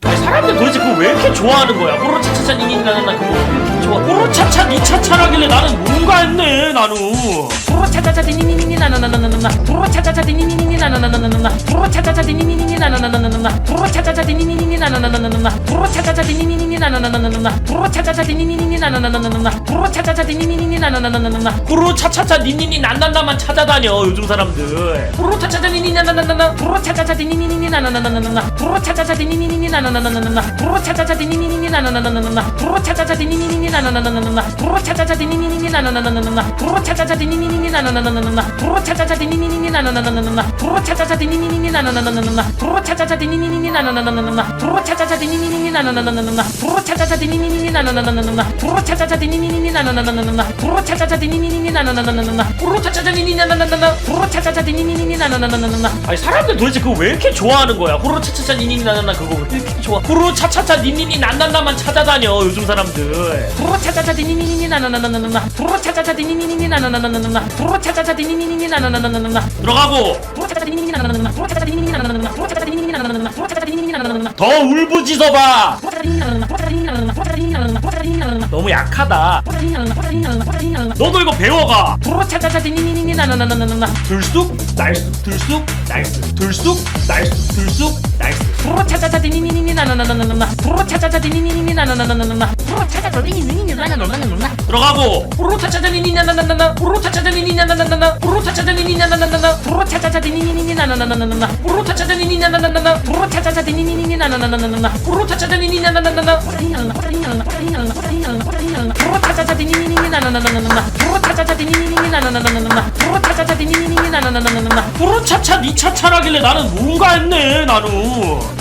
아니 사람들 도대체 그거 왜 이렇게 좋아하는 거야? 호로차차차 니니나나나 그거 왜 이렇게 좋아? 호로차차 니차차라길래 나는 뭔가 했네 나는. 호로차차차 니니니니나나나나나나 호로차차차 니니니니나나나나나나 호로차차차 니니니니나나나나나나 호로차차차 니니니니나나나나나나 호로차차차 니니니니나나나나나나 호로차차차 니니니니나나나나나나 호로차차차 니니니니나나나나나나 호로차차차 니니니나나나만 찾아다녀 요즘 사람들. 호로차차차 니니니나나나나 호로차차차 니니니니나나나나나나 호로차차차 니니니니나나나나나나 호로차차차 니니니니나나나나나나 호로차차차 니니니니나나나나나나 호로차차차 니니니니나나나나나나 호로차차차 니니니니나나나나나나 호로차차차 니니니니나나나나나나 호로차차차 니니니니나나나나나나 호로차차차 니니니니나나나나나나 호로차차차 니니니니나나나나나나 호로차차차 니니니니나나나나나나 호로차차차 니니니니나나나나나나 호로차차차 니니니니나나나나나나 호로차차차 니니니나나나나나 호로차차차 니니니니나나나나나나. 아니 사람들 도대체 그거 왜 이렇게 좋아하는 거야? 호로차차차 니니니나나나 그거 왜 이렇게 좋아? 호로차차차 니니니나나나만 찾아다녀 요즘 사람들. 호로차차차 니니니니나나나나나나 호로차차차 니니니니나나나나나나 호로차차차 니니니니나나나나나나 들어가고 호로차차차 니니니나나나나나 호로차차차 니니니나나나나나 호로차차차 니니니나나나나나 호로차차차 니니니나나나나나 더 울부짖어봐. 호로차차차 니니니나나나나 호로차차차 니니니나나나나 호로차차차 니니니나나나나 호로차차차 니니니나나나나 너무 약하다. 호로차차차 니니니나나나나 호로차차차 니니니나나나나 너도 이거 배워가. 호로차차차 니니니나나나나나나 들쑥 날쑥 들쑥 날쑥 들쑥 날쑥 들쑥 날쑥 호로차차차 니니니니나나나나나나 호로차차차 니니니니나나나나나나 호로차차차 니니니니나나나나나나 들어가고 호로차차차 니니니나나나나나 호로차차차 니니니나나나나나 호로차차차 니니니나나나나나 호로차차차 니니니나나나나나나 호로차차차 니니니나나나나나 호로차차차 니니니나나나나나 호로차차차 니니니나나나나나 호로차차차 니니니나나나나나 호로차차차 니니니나나나나나 호로차차차 니니니나나나나나 호로차차 니차차라길래 나는 뭔가 했네 나는.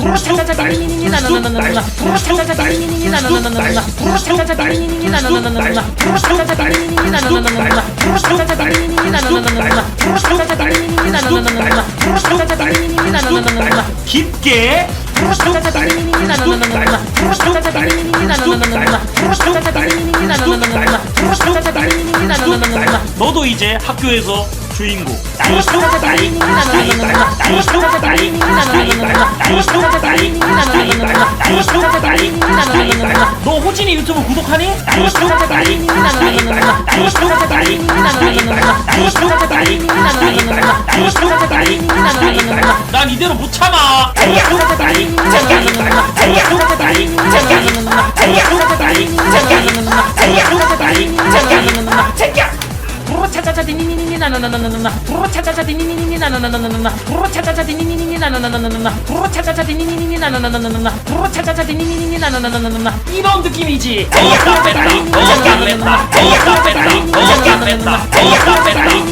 호로차차차 니니니나나나나나 호로차차차 니니니나나나나나 호로차차차 니니니나나나나나 호로차차차 니니니나나나나나 호로차차차 니니니나나나나나 호로차차차 니니니나나나나나 호로차차차 니니니나나나나나 깊게 호로차차차 니니니나나나나나 호로차차차 니니니나나나나나 호로차차차 니니니나나나나나 호로차차차 니니니나나나나나 너도 이제 학교에서 주인공. 너 호진이 유튜브 구독하니? 난 이대로 못 참아. 호로차차차 니니니니나나나나나나 호로차차차 니니니니나나나나나나 호로차차차 니니니니나나나나나나 호로차차차 니니니니나나나나나나 호로차차차 니니니니나나나나나나 이런 느낌이지. 어깨 뺐다 어깨 뺐다 어깨 뺐다 어깨 뺐다 어깨 뺐다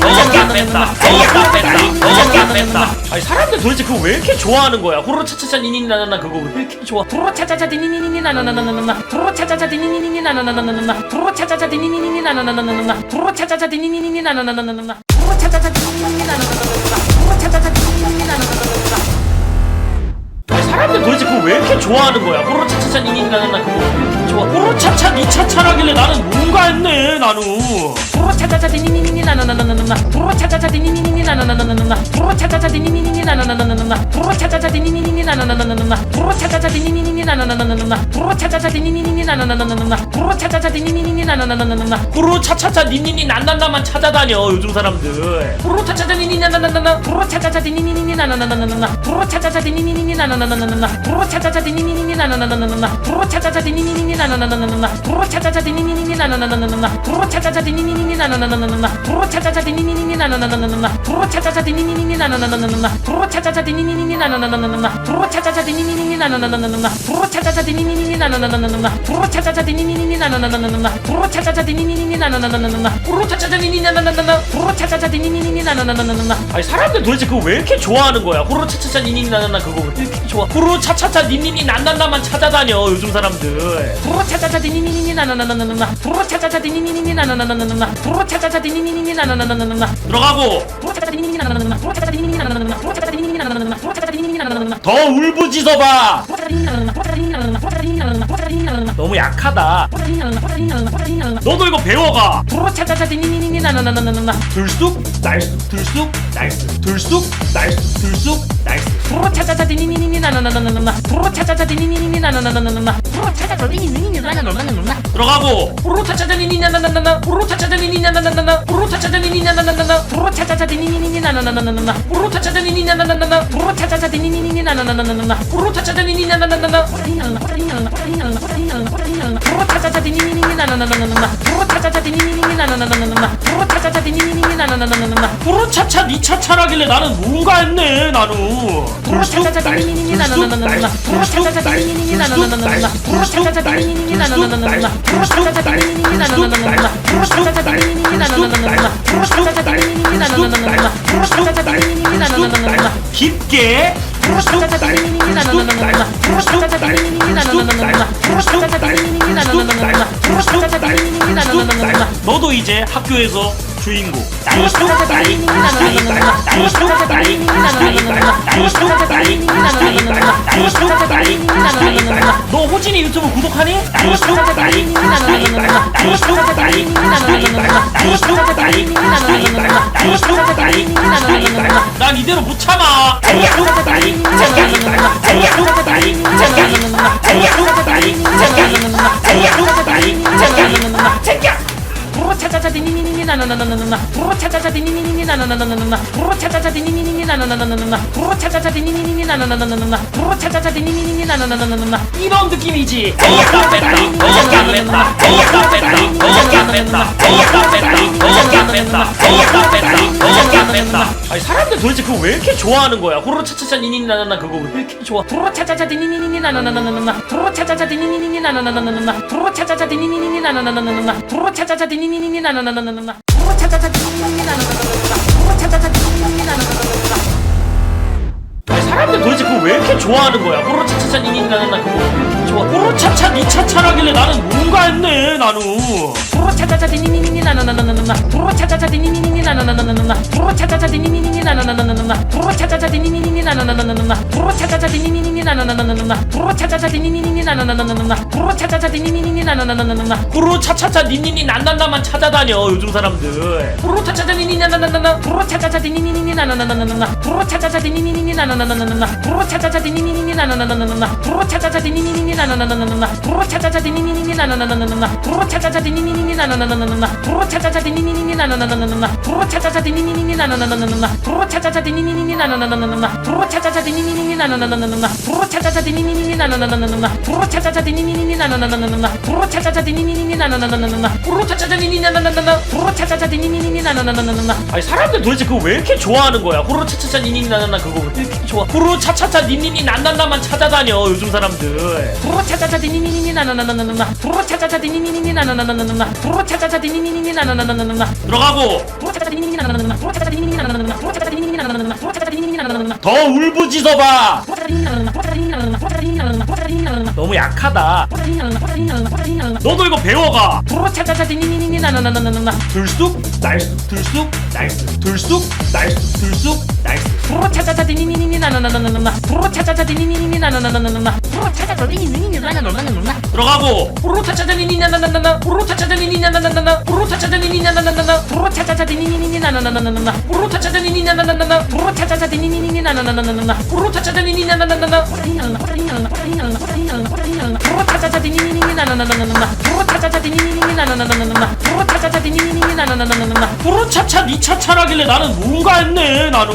어깨 뺐다 어깨 뺐다 어깨 뺐다. 아니 사람들 도대체 그거 왜 이렇게 좋아하는 거야? 호로차차차 니니니나나나 그거 왜 이렇게 좋아? 호로차차차 니니니니나나나나나나 호로차차차 니니니니나나나나나나 호로차차차 니니니니나나나나나나 호로차차차 니니니니나나나나나나 호로차차차 니니니니나나나나나 호로차차차 니니니니나나나나나. 아니 사람들 도대체 그거 왜 이렇게 좋아하는 거야? 호로차차차 니니니나나나 그거 왜 이렇게 좋아? 호로차차 니차차라길래 나는 뭔가 했네 나는. 호로차차차 니니니니나나나나나나 호로차차차 니니니니나나나나나나 호로차차차 니니니니나나나나나나 호로차차차 니니니니나나나나나나 호로차차차 니니니니나나나나나나 호로차차차 니니니니나나나나나 호로차차차 니니니니나나나나나 호로차차차 니니니나나나만 찾아다녀 요즘 사람들. 호로차차차 니니니나나나나 호로차차차 니니니니나나나나나 호로차차차 니니니니나나나나나 호로차차차 니니니니나나나나나 호로차차차 니니니니나나나나나 호로차차차 니니니니나나나나나 호로차차차 니니니니나나나나나 호로차차차 니니니니나나나나나 호로차차차 니니니니나나나나나 호로차차차 니니니니나나나나나 호로차차차 니니니니나나나나나 호로차차차 니니니니나나나나나 호로차차차 니니니니나나나나나 호로차차차 니니니니나나나나나 호로차차차 니니니나나나나 호로차차차 니니니니나나나나나. 아니 사람들 도대체 그거 왜 이렇게 좋아하는 거야? 호로차차차 니니니나나나 그거 왜 이렇게 좋아? 호로차차차 니니니나나나만 찾아다녀 요즘 사람들. 호로차차차 니니니니나나나나나 호로차차차 니니니니나나나나나 호로차차차 니니니니나나나나나 들어가고 호로차차차 니니니나나나나 호로차차차 니니니나나나나 호로차차차 니니니나나나나 호로차차차 니니니나나나나 더 울부짖어봐. 호로차차차 니니니나나나 호로차차차 니니니나나나 호로차차차 니니니나나나 호로차차차 니니니나나나 너무 약하다. 너도 이거 배워가. 들쑥 날쑥 들쑥 날쑥 들쑥 날쑥 들쑥 날쑥 들어가고. 차차 니 차차라길래 나는 뭔가 했네. 나는 들쑥 날쑥 들쑥 날쑥 들쑥 날쑥 들쑥 날쑥 들쑥 날쑥 들쑥 날쑥 깊게 너도 이제 학교에서 주인공. 너 호진이 유튜브 구독하니? 난 이대로 못 참아. 이런 느낌이지. 넣었다 뺐다 넣었다 뺐다 넣었다 뺐다 넣었다 뺐다 넣었다 뺐다 넣었다 뺐다 넣었다 뺐다 넣었다 뺐다. 아니 사람들 도대체 그거 왜 이렇게 좋아하는 거야? 호로로 차차차 니니나나나 그거 왜 이렇게 좋아? 아니 사람들 도대체 그거 왜 이렇게 좋아하는 거야? 호로로 차차차 니니나나나 그거 왜 이렇게 좋아? 호로로 차차 니 차차라길래 나는 뭔가 했네. 나는 호로 차차차 니니니 난난나만 찾아다녀 요즘 사람들. 호로 차차차 니니나나나나 아니 사람들 도대체 그거 왜 이렇게 좋아하는 거야? 호로 차차차 니니나나나 그거 왜 이렇게 좋아? 호로 차차차 니니니 난난나만 찾아다녀 요즘 사람들. 들어가고. 더 울부짖어봐. 너무 약하다. 너도 이거 배워가. 들쑥 날쑥 들쑥 날쑥 들쑥 날쑥 들쑥 날쑥 들어가고. 차차 니 차차라길래 나는 뭔가 했네. 나는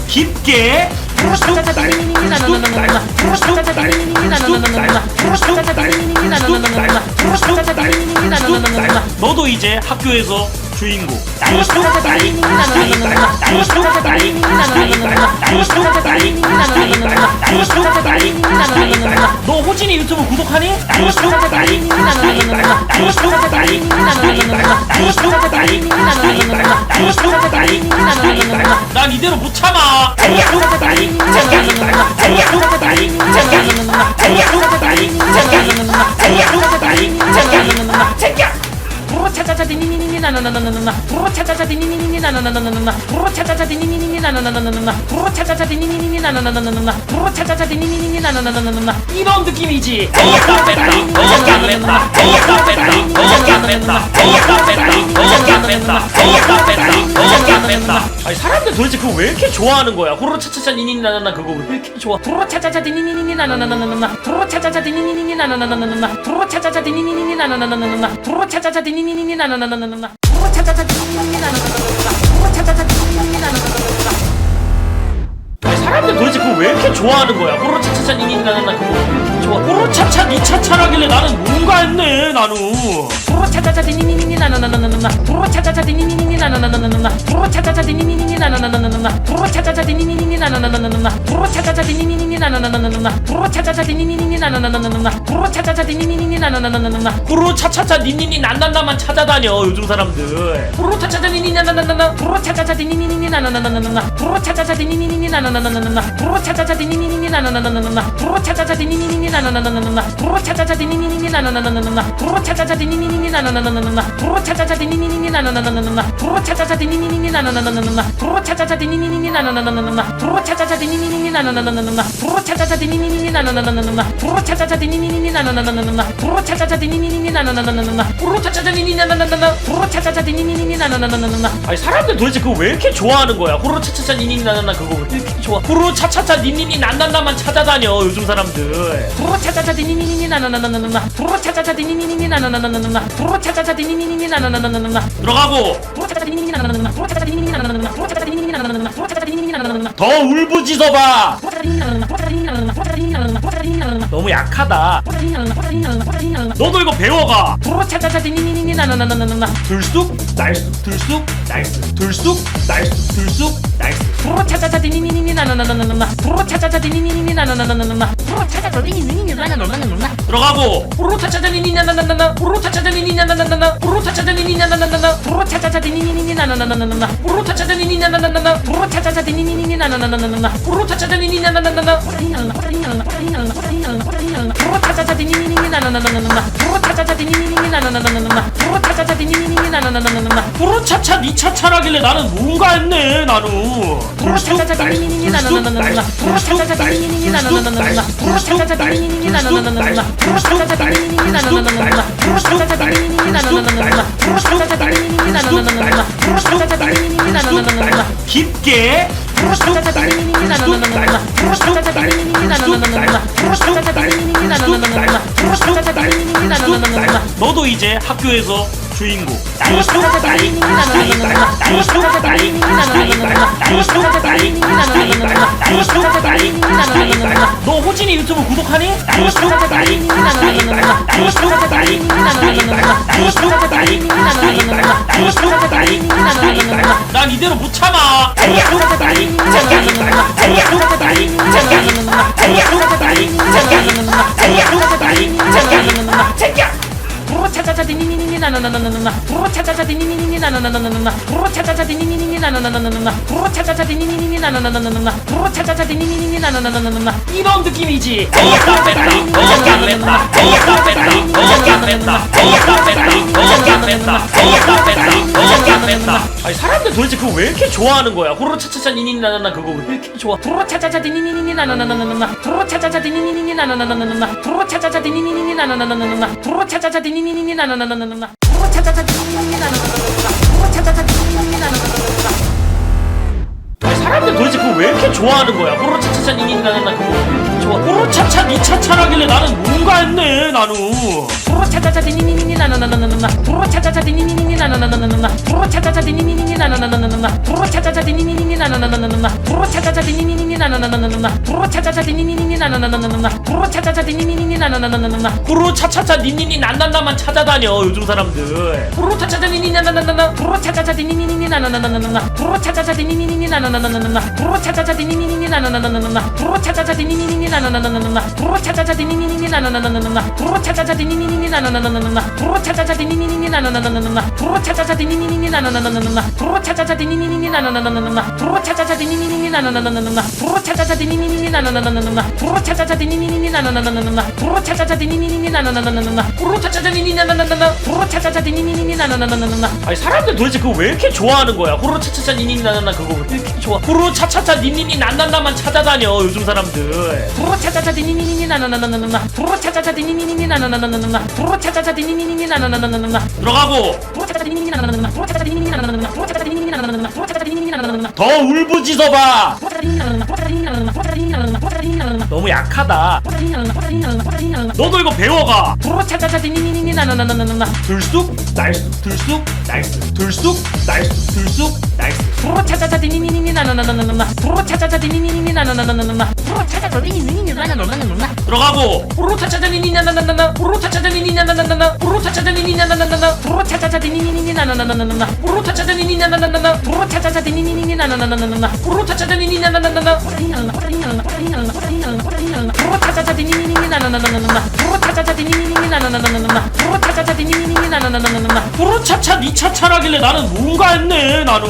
깊게 너도 이제 학교에서 주인공. 너 호진이 유튜브 구독하니? 난 이대로 못 참아. 차차차 디니니니 나나나나나나 프로 차차차 디니니니 나나나나나나 프로 차차차 디니니니 나나나나나나 프로 차차차 디니니니 나나나나나나 프로 차차차 디니니니 나나나나나나 이런 느낌이지. 아니 사람들 도대체 그거 왜 이렇게 좋아하는 거야? 호로 차차차 니니니 나나나 그거 왜 이렇게 좋아? 프로 차차차 디니니니 나나나나나나 프로 차차차 디니니니 나나나나나나 프로 차차차 디니니니 나나나나나나 프로 차차차 디니니니 나나나나나나 프로 차차차 디니니니 나나나나나나 프로 차차차 디니니니 나나나나나나 아니 사람들 도대체 그거 왜 이렇게 좋아하는 거야? 호로 차차차 니니니 나나나 그거 왜 이렇게 좋아? 호로 차차 니 차차라길래 나는 뭔가 했네 나는. 프로 차차차 디니니니 나나나나나나 프로 차차차 디니니니 나나나나나나 프로 차차차 디니니니 나나나나나나 프로 차차차 디니니니 나나나나나나 프로 차차차 디니니니 나나나나나나 프로 차차차 디니니니 나나나나나나 프로 차차차 디니니니 나나나나나나 호로 차차차 니니니 난난나만 찾아다녀 요즘 사람들. 호로 차차차 니니니 나나나나나 프로 차차차 디니니니 나나나나나나 프로 차차차 디니니니 나나나나나나 프로 차차차 디니니니 나나나나나나 프로 차차차 디니니니 나나나나나나 프로 차차차 디니니니 나나나나나나 프로 차차차 디니니니 나나나나나나 프로 차차차 디니니니 나나나나나나 프로 차차차 디니니니 나나나나나나 프로 차차차 디니니니 나나나나나나 프로 차차차 디니니니 나나나나나나 프로 차차차 디니니니 나나나나나나 프로 차차차 디니니니 나나나나나나 프로 차차차 디니니니 나나나나나나 호로 차차차 니니니 나나나나나. 프로 차차차 디니니니 나나나나나나 아니 사람들 도대체 그거 왜 이렇게 좋아하는 거야? 호로 차차차 니니니 나나나 그거 왜 이렇게 좋아? 호로 차차차 니니니 난난나만 찾아다녀 요즘 사람들. 프로 차차차 디니니니 나나나나나나 프로 차차차 디니니니 나나나나나나 프로 차차차 디니니니 나나나나나나 들어가고 프로 차차차 디니니니 나나나나나 프로 차차차 디니니니 나나나나나 프로 차차차 디니니니 나나나나나 프로 차차차 디니니니 나나나나나 더 울부짖어봐. 프로 차차차 디니니니 나나나나 프로 차차차 디니니니 나나나나 프로 차차차 디니니니 나나나나 프로 차차차 디니니니 나나나나 너무 약하다. 프로 차차차 디니니니 나나나나 프로 차차차 디니니니 나나나나 프로 차차차 디니니니 나나나나 너도 이거 배워가. 프로 차차차 디니니니 나나나나나나 들쑥 날쑥 들쑥 날쑥 들쑥 날쑥 들쑥 날쑥. 프로 차차차 디니니니 나나나나나나 프로 차차차 디니니니 나나나나나나 프로 차차차 디니니니 나나나나나나 들어가고 호로 차차차 니니니 나나나나나 호로 차차차 니니니 나나나나나 호로 차차차 니니니 나나나나나 프로 차차차 디니니니 나나나나나나 호로 차차차 니니니 나나나나나 프로 차차차 디니니니 나나나나나나 호로 차차차 니니니 나나나나나 프로 차차차 디니니니 나나나나나나 프로 차차차 디니니니 나나나나나나 프로 차차차 디니니니 나나나나나나 호로 차차 니 차차라길래 나는 뭔가 했네 나는. 프로 차차차 디니니니 나나나나나나 프로 차차차 디니니니 나나나나나나 프로 차차차 디니니니 나나나나나나 프로 차차차 디니니니 나나나나나나 프로 차차차 디니니니 나나나나나나 프로 차차차 디니니니 나나나나나나 프로 차차차 디니니니 나나나나나나 깊게 프로 차차차 디니니니 나나나나나나 프로 차차차 디니니니 나나나나나나 프로 차차차 디니니니 나나나나나나 프로 차차차 디니니니 나나나나나나 너도 이제 학교에서 주인공. 프로 차차차 디니니니 나나나나나나 프로 차차차 디니니니 나나나나나나 프로 차차차 디니니니 나나나나나나 프로 차차차 디니니니 나나나나나나 너 호진이 유튜브 구독하니? 프로 차차차 디니니니 나나나나나나 프로 차차차 디니니니 나나나나나나 프로 차차차 디니니니 나나나나나나 프로 차차차 디니니니 나나나나나나 난 이대로 못 참아. 프로 차차차 디니니니 나나나나나나 프로 차차차 디니니니 나나나나나나 프로 차차차 디니니니 나나나나나나 프로 차차차 디니니니 나나나나나나 프로 차차차 디니니니 나나나나나나 프로 차차차 디니니니 나나나나나나 프로 차차차 디니니니 나나나나나나 프로 차차차 디니니니 나나나나나나 프로 차차차 디니니니 나나나나나나 이런 느낌이지. 아니 사람들 도대체 그거 왜 이렇게 좋아하는 거야? 호로 차차차 니니니 나나나 그거 왜 이렇게 좋아? 프로 차차차 디니니니 나나나나나나 프로 차차차 디니니니 나나나나나나 프로 차차차 디니니니 나나나나나나 프로 차차차 디니니니 나나나나나나 프로 차차차 디니니니 나나나나나나 프로 차차차 디니니니 나나나나나나 아니 사람들 도대체 그거 왜 이렇게 좋아하는 거야? 호로 차차차 니니니 나나나 그거 왜 이렇게 좋아? 호로 차차 니 차차라길래 나는 뭔가 했네 나는. 프로 차차차 디니니니 나나나나나나 프로 차차차 디니니니 나나나나나나 프로 차차차 디니니니 나나나나나나 프로 차차차 디니니니 나나나나나나 프로 차차차 디니니니 나나나나나나 프로 차차차 디니니니 나나나나나나 프로 차차차 디니니니 나나나나나나 호로 차차차 니니니 난난나만 찾아다녀 요즘 사람들. 호로 차차차 니니니 나나나나나 프로 차차차 디니니니 나나나나나나 프로 차차차 디니니니 나나나나나나 프로 차차차 디니니니 나나나나나나 프로 차차차 디니니니 나나나나나나 나나나나나나 프로 차차차 디니니니 나나나나나나 프로 차차차 디니니니 나나나나나나 프로 차차차 디니니니 나나나나나나 프로 차차차 디니니니 나나나나나나 프로 차차차 디니니니 나나나나나나 프로 차차차 디니니니 나나나나나나 프로 차차차 디니니니 나나나나나나 프로 차차차 디니니니 나나나나나나 프로 차차차 디니니니 나나나나나나 프로 차차차 디니니니 나나나나나 프로 차차차 디니니니 나나나나나나 아니 사람들 도대체 그거 왜 이렇게 좋아하는 거야? 호로 차차차 니니니 나나나 그거 왜 이렇게 좋아? 호로 차차차 니니니 난난나만 찾아다녀 요즘 사람들. 프로 차차차 디니니니 나나나나나나 프로 차차차 디니니니 나나나나나나 프로 차차차 디니니니 나나나나나나 들어가고 프로 차차차 디니니니 나나나나나 프로 차차차 디니니니 나나나나나 프로 차차차 디니니니 나나나나나 프로 차차차 디니니니 나나나나나 더 울부짖어봐. 프로 차차차 디니니니 나나나나 프로 차차차 디니니니 나나나나 프로 차차차 디니니니 나나나나 프로 차차차 디니니니 나나나나 너무 약하다. 프로 차차차 디니니니 나나나나 프로 차차차 디니니니 나나나나 프로 차차차 디니니니 나나나나 너도 이거 배워가. 프로 차차차 디니니니 나나나나나나 들쑥 날쑥 들쑥 날쑥 들쑥 날쑥 들쑥 날쑥. 프로 차차차 디니니니 나나나나나나 프로 차차차 디니니니 나나나나나나 프로 차차차 디니니니 나나나나나나 들어가고 호로 차차차 니니니 나나나나나 호로 차차차 니니니 나나나나나 호로 차차차 니니니 나나나나나 프로 차차차 디니니니 나나나나나나 호로 차차차 니니니 나나나나나 프로 차차차 디니니니 나나나나나나 호로 차차차 니니니 나나나나나 프로 차차차 디니니니 나나나나나나 프로 차차차 디니니니 나나나나나나 프로 차차차 디니니니 나나나나나나 호로 차차 니 차차라길래 나는 뭔가 했네 나는.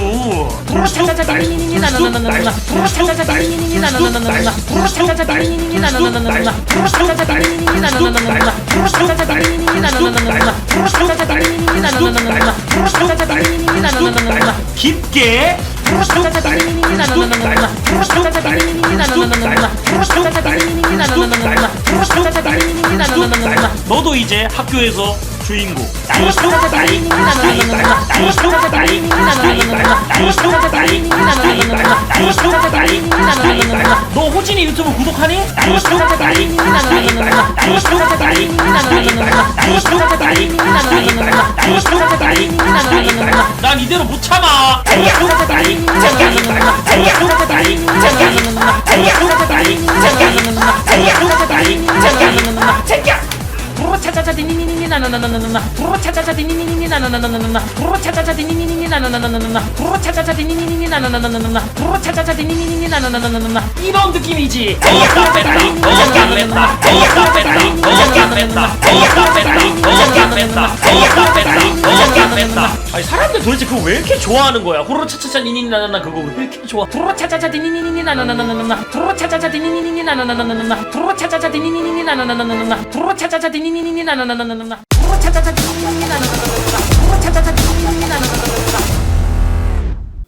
프로 차차차 디니니니 나나나나나나 프로 차차차 디니니니 나나나나나나 프로 차차차 디니니니 나나나나나나 프로 차차차 디니니니 나나나나나나 프로 차차차 디니니니 나나나나나나 프로 차차차 디니니니 나나나나나나 프로 차차차 디니니니 나나나나나나 깊게 프로 차차차 디니니니 나나나나나나 프로 차차차 디니니니 나나나나나나 프로 차차차 디니니니 나나나나나나 프로 차차차 디니니니 나나나나나나 너도 이제 학교에서 주인공. 프로 차차차 디니니니 나나나나나나 프로 차차차 디니니니 나나나나나나 프로 차차차 디니니니 나나나나나나 프로 차차차 디니니니 나나나나나나 너 호진이 유튜브 구독하니? 프로 차차차 디니니니 나나나나나나 프로 차차차 디니니니 나나나나나나 프로 차차차 디니니니 나나나나나나 프로 차차차 디니니니 나나나나나나 난 이대로 못 참아. 프로 차차차 디니니니 나나나나나나 프로 차차차 디니니니 나나나나나나 프로 차차차 디니니니 나나나나나나 프로 차차차 디니니니 나나나나나나 프로 차차차 디니니니 나나나나나나 프로 차차차 디니니니 나나나나나나 프로 차차차 디니니니 나나나나나나 프로 차차차 디니니니 나나나나나나 프로 차차차 디니니니 나나나나나나 이런 느낌이지. 어디다 뺐다. 어디다 뺐다. 어디다 뺐다. 어디다 뺐다. 어디다 뺐다. 어디다 뺐다. 어디다 뺐다. 어디다 뺐다. 아니 사람들 도대체 그거 왜 이렇게 좋아하는 거야? 호로 차차차 니니니 나나나 그거 왜 이렇게 좋아? 프로 차차차 디니니니 나나나나나나 프로 차차차 디니니니 나나나나나나 프로 차차차 디니니니 나나나나나나 프로 차차차 디니니니 나나나나나나 프로 차차차 디니니니 나나나나나나 프로 차차차 디니니니 나나나나나나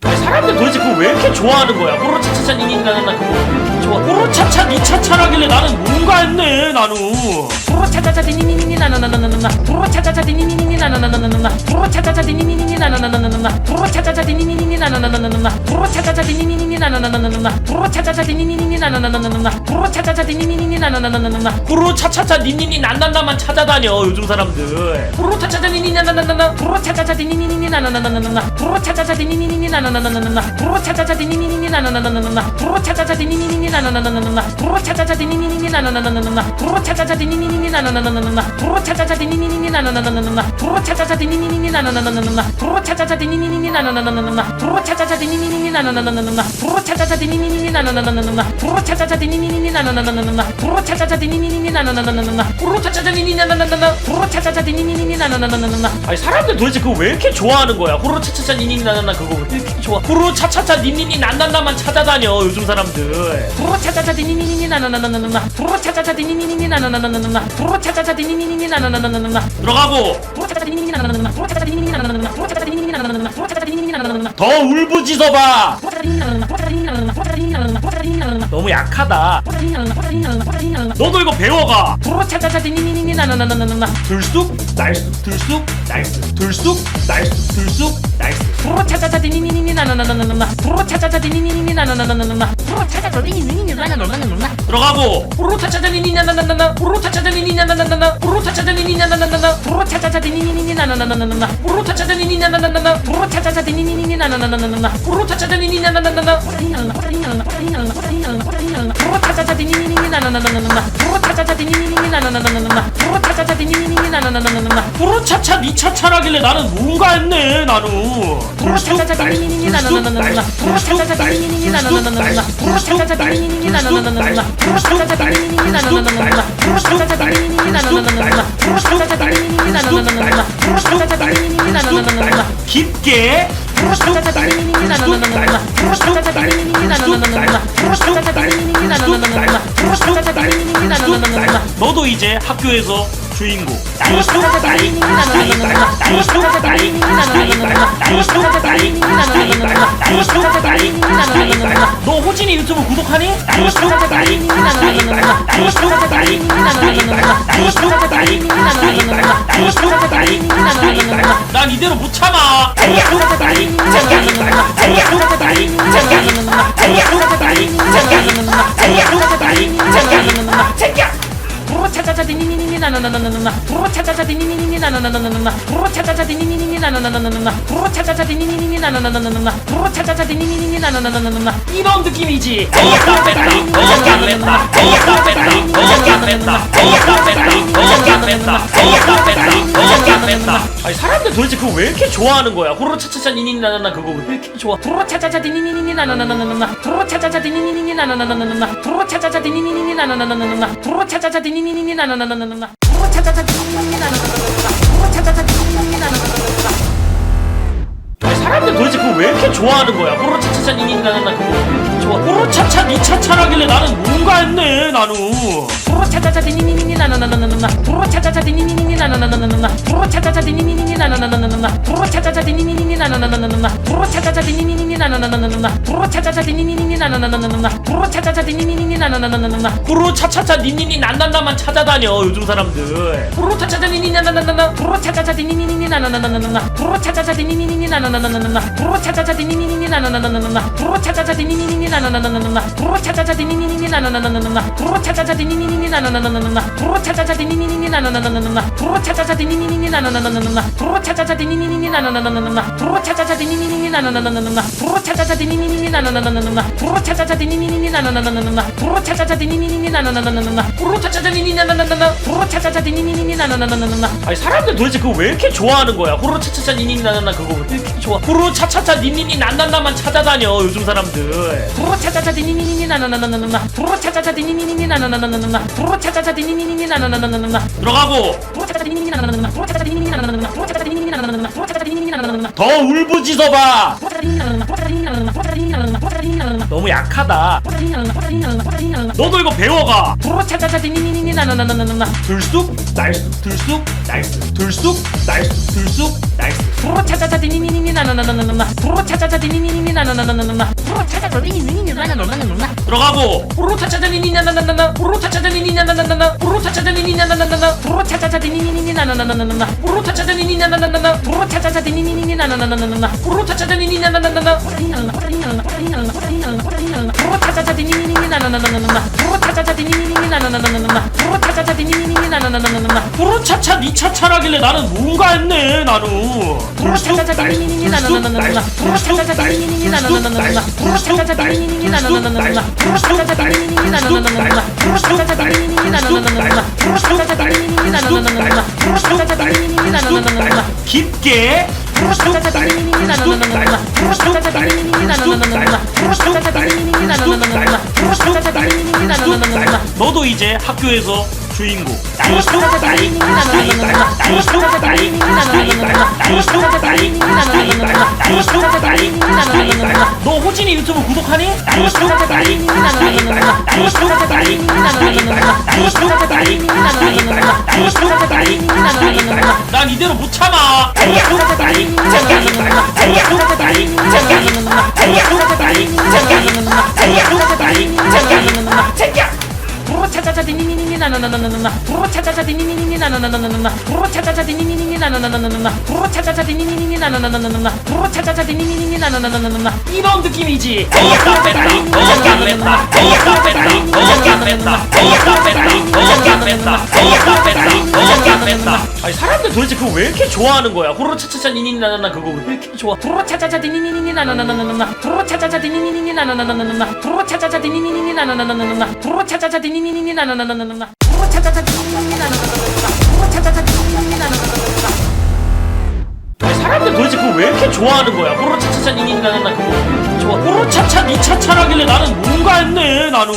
아니 사람들 도대체 그거 왜 이렇게 좋아하는 거야? 호로 차차차 니니니 나나나 그거 왜 이렇게 좋아? 호로 차차 니 차차라길래 나는 뭔가 했네 나는. 프로 차차차 디니니니 나나나나나나 프로 차차차 디니니니 나나나나나나 프로 차차차 디니니니 나나나나나나 프로 차차차 디니니니 나나나나나나 프로 차차차 디니니니 나나나나나나 프로 차차차 디니니니 나나나나나나 프로 차차차 디니니니 나나나나나나 호로 차차차 니니니 난난나만 찾아다녀 요즘 사람들. 호로 차차차 니니니 나나나나나 프로 차차차 디니니니 나나나나나나 프로 차차차 디니니니 나나나나나나 프로 차차차 디니니니 나나나나나나 프로 차차차 디니니니 나나나나나나 프로 차차차 디니니니 나나나나나나 프로 차차차 디니니니 나나나나나나 프로 차차차 디니니니 나나나나나나 프로 차차차 디니니니 나나나나나나 프로 차차차 디니니니 나나나나나나 프로 차차차 디니니니 나나나나나나 프로 차차차 디니니니 나나나나나나 프로 차차차 디니니니 나나나나나나 프로 차차차 디니니니 나나나나나나 호로 차차차 니니니 나나나나나. 프로 차차차 디니니니 나나나나나나 아니 사람들 도대체 그거 왜 이렇게 좋아하는 거야? 호로 차차차 니니니 나나나 그거 왜 이렇게 좋아? 호로 차차차 니니니 난난나만 찾아다녀 요즘 사람들. 프로 차차차 디니니니 나나나나나나 프로 차차차 디니니니 나나나나나나 프로 차차차 디니니니 나나나나나나 들어가고 프로 차차차 디니니니 나나나나나 프로 차차차 디니니니 나나나나나 프로 차차차 디니니니 나나나나나 프로 차차차 디니니니 나나나나나 더 울부짖어봐. 프로 차차차 디니니니 나나나나 프로 차차차 디니니니 나나나나 프로 차차차 디니니니 나나나나 프로 차차차 디니니니 나나나나 너무 약하다. 프로 차차차 디니니니 나나나나 프로 차차차 디니니니 나나나나 프로 차차차 디니니니 나나나나 너도 이거 배워가. 프로 차차차 디니니니 나나나나나나 들쑥 날쑥 들쑥 날쑥 들쑥 날쑥 들쑥 날쑥. 프로 차차차 디니니니 나나나나나나 프로 차차차 디니니니 나나나나나나 프로 차차차 디니니니 나나나나나나 들어가고 호로 차차차 니니니 나나나나나 호로 차차차 니니니 나나나나나 호로 차차차 니니니 나나나나나 프로 차차차 디니니니 나나나나나나 호로 차차차 니니니 나나나나나 프로 차차차 디니니니 나나나나나나 호로 차차차 니니니 나나나나나 프로 차차차 디니니니 나나나나나나 프로 차차차 디니니니 나나나나나나 프로 차차차 디니니니 나나나나나나 프로 차차 니 차차라길래 나는 뭔가 했네 나는. 프로 차차차 디니니니 나나나나나나 프로 차차차 디니니니 나나나나나나 프로 차차차 디니니니 나나나나나나 프로 차차차 디니니니 나나나나나나 프로 차차차 디니니니 나나나나나나 프로 차차차 디니니니 나나나나나나 프로 차차차 디니니니 나나나나나나 깊게 프로 차차차 디니니니 나나나나나나 프로 차차차 디니니니 나나나나나나 프로 차차차 디니니니 나나나나나나 프로 차차차 디니니니 나나나나나나 너도 이제 학교에서 주인공. 프로 차차차 디니니니 나나나나나나 프로 차차차 디니니니 나나나나나나 프로 차차차 디니니니 나나나나나나 프로 차차차 디니니니 나나나나나나 너 호진이 유튜브 구독하니? 프로 차차차 디니니니 나나나나나나 프로 차차차 디니니니 나나나나나나 프로 차차차 디니니니 나나나나나나 프로 차차차 디니니니 나나나나나나 난 이대로 못 참아. 프로 차차차 디니니니 나나나나나나 프로 차차차 디니니니 나나나나나나 프로 차차차 디니니니 나나나나나나 프로 차차차 디니니니 나나나나나나 프로 차차차 디니니니 나나나나나나 프로 차차차 디니니니 나나나나나나 프로 차차차 디니니니 나나나나나나 프로 차차차 디니니니 나나나나나나 프로 차차차 디니니니 나나나나나나 이런 느낌이지. 어디다 뺐다. 어디다 뺐다. 어디다 뺐다. 어디다 뺐다. 어디다 뺐다. 어디다 뺐다. 어디다 뺐다. 어디다 뺐다. 아니 사람들 도대체 그거 왜 이렇게 좋아하는 거야? 호로로 차차차 니니니 나나나 그거 왜 이렇게 좋아? 프로 차차차 디니니니 나나나나나나 프로 차차차 디니니니 나나나나나나 프로 차차차 디니니니 나나나나나나 프로 차차차 디니니니 나나나나나나 프로 차차차 디니니니 나나나나나나 프로 차차차 디니니니 나나나나나나 아니 사람들 도대체 그거 왜 이렇게 좋아하는 거야? 호로로 차차차 니니니 나나나 그거 왜 이렇게 좋아? 호로로 차차 니 차차라길래 나는 뭔가 했네 나는. 프로 차차차 디니니니 나나나나나나 프로 차차차 디니니니 나나나나나나 프로 차차차 디니니니 나나나나나나 프로 차차차 디니니니 나나나나나나 프로 차차차 디니니니 나나나나나나 프로 차차차 디니니니 나나나나나나 프로 차차차 디니니니 나나나나나나 호로로 차차차 니니니 난난나만 찾아다녀 요즘 사람들. 호로로 차차차 니니니 난난나나. 프로 차차차 디니니니 나나나나나나 프로 차차차 디니니니 나나나나나나 프로 차차차 디니니니 나나나나나나 프로 차차차 디니니니 나나나나나나 프로 차차차 디니니니 나나나나나나 프로 차차차 디니니니 나나나나나나 프로 차차차 디니니니 나나나나나나 프로 차차차 디니니니 나나나나나나 프로 차차차 디니니니 나나나나나나 프로 차차차 디니니니 나나나나나나 프로 차차차 디니니니 나나나나나나 프로 차차차 디니니니 나나나나나나 프로 차차차 디니니니 나나나나나나 호로로 차차차 니니니 나나나나나. 프로 차차차 디니니니 나나나나나나 아니 사람들 도대체 그거 왜 이렇게 좋아하는 거야? 호로로 차차차 니니니 나나나 그거 왜 이렇게 좋아? 호로로 차차차 니니니 난난나만 찾아다녀 요즘 사람들. 프로 차차차 디니니니 나나나나나나 프로 차차차 디니니니 나나나나나나 프로 차차차 디니니니 나나나나나나 들어가고 프로 차차차 디니니니 나나나나나 프로 차차차 디니니니 나나나나나 프로 차차차 디니니니 나나나나나 프로 차차차 디니니니 나나나나나 더 울부짖어봐. 프로 차차차 디니니니 나나나나 프로 차차차 디니니니 나나나나 프로 차차차 디니니니 나나나나 프로 차차차 디니니니 나나나나 너무 약하다. 프로 차차차 디니니니 나나나나 프로 차차차 디니니니 나나나나 프로 차차차 디니니니 나나나나 너도 이거 배워가. 프로 차차차 디니니니 나나나나나나 들쑥 날쑥 들쑥 날쑥 들쑥 날쑥 들쑥 날쑥. 프로 차차차 디니니니 나나나나나나 프로 차차차 디니니니 나나나나나나 프로 차차차 디니니니 나나나나나나 들어가고 호로로 차차차 니니니 나나나나나 호로로 차차차 니니니 나나나나나 호로로 차차차 니니니 나나나나나 프로 차차차 디니니니 나나나나나나 호로로 차차차 니니니 나나나나나 프로 차차차 디니니니 나나나나나나 호로로 차차차 니니니 나나나나나 프로 차차차 디니니니 나나나나나나 프로 차차차 디니니니 나나나나나나 프로 차차차 디니니니 나나나나나나 호로로 차차 니 차차라길래 나는 뭔가 했네 나는. 프로 차차차 디니니니 나나나나나나 프로 차차차 디니니니 나나나나나나 프로 차차차 디니니니 나나나나나나 프로 차차차 디니니니 나나나나나나 프로 차차차 디니니니 나나나나나나 프로 차차차 디니니니 나나나나나나 프로 차차차 디니니니 나나나나나나 깊게 프로 차차차 디니니니 나나나나나나 프로 차차차 디니니니 나나나나나나 프로 차차차 디니니니 나나나나나나 프로 차차차 디니니니 나나나나나나 너도 이제 학교에서 주인공. 프로 차차차 디니니니 나나나나나나 프로 차차차 디니니니 나나나나나나 프로 차차차 디니니니 나나나나나나 프로 차차차 디니니니 나나나나나나 너 호진이 유튜브 구독하니? 프로 차차차 디니니니 나나나나나나 프로 차차차 디니니니 나나나나나나 프로 차차차 디니니니 나나나나나나 프로 차차차 디니니니 나나나나나나 난 이대로 못 참아. 프로 차차차 디니니니 나나나나나나 프로 차차차 디니니니 나나나나나나 프로 차차차 디니니니 나나나나나나 프로 차차차 디니니니 나나나나나나 프로 차차차 디니니니 나나나나나나 프로 차차차 디니니니 나나나나나나 프로 차차차 디니니니 나나나나나나 프로 차차차 디니니니 나나나나나나 프로 차차차 디니니니 나나나나나나 이런 느낌이지. 어디다 뺐다. 어디다 뺐다. 어디다 뺐다. 어디다 뺐다. 어디다 뺐다. 어디다 뺐다. 어디다 뺐다. 어디다 뺐다. 아니 사람들 도대체 그거 왜 이렇게 좋아하는 거야? 호로로 차차차 니니니 나나나 그거 왜 이렇게 좋아? 프로 차차차 디니니니 나나나나나나 프로 차차차 디니니니 나나나나나나 프로 차차차 디니니니 나나나나나나 프로 차차차 디니니니 나나나나나나 아니 사람들 도대체 그거 왜 이렇게 좋아하는 거야? 호로차차차 니니나나나 그거 왜 이렇게 좋아? 호로차차 니차차라길래 나는 뭔가 했네 나는.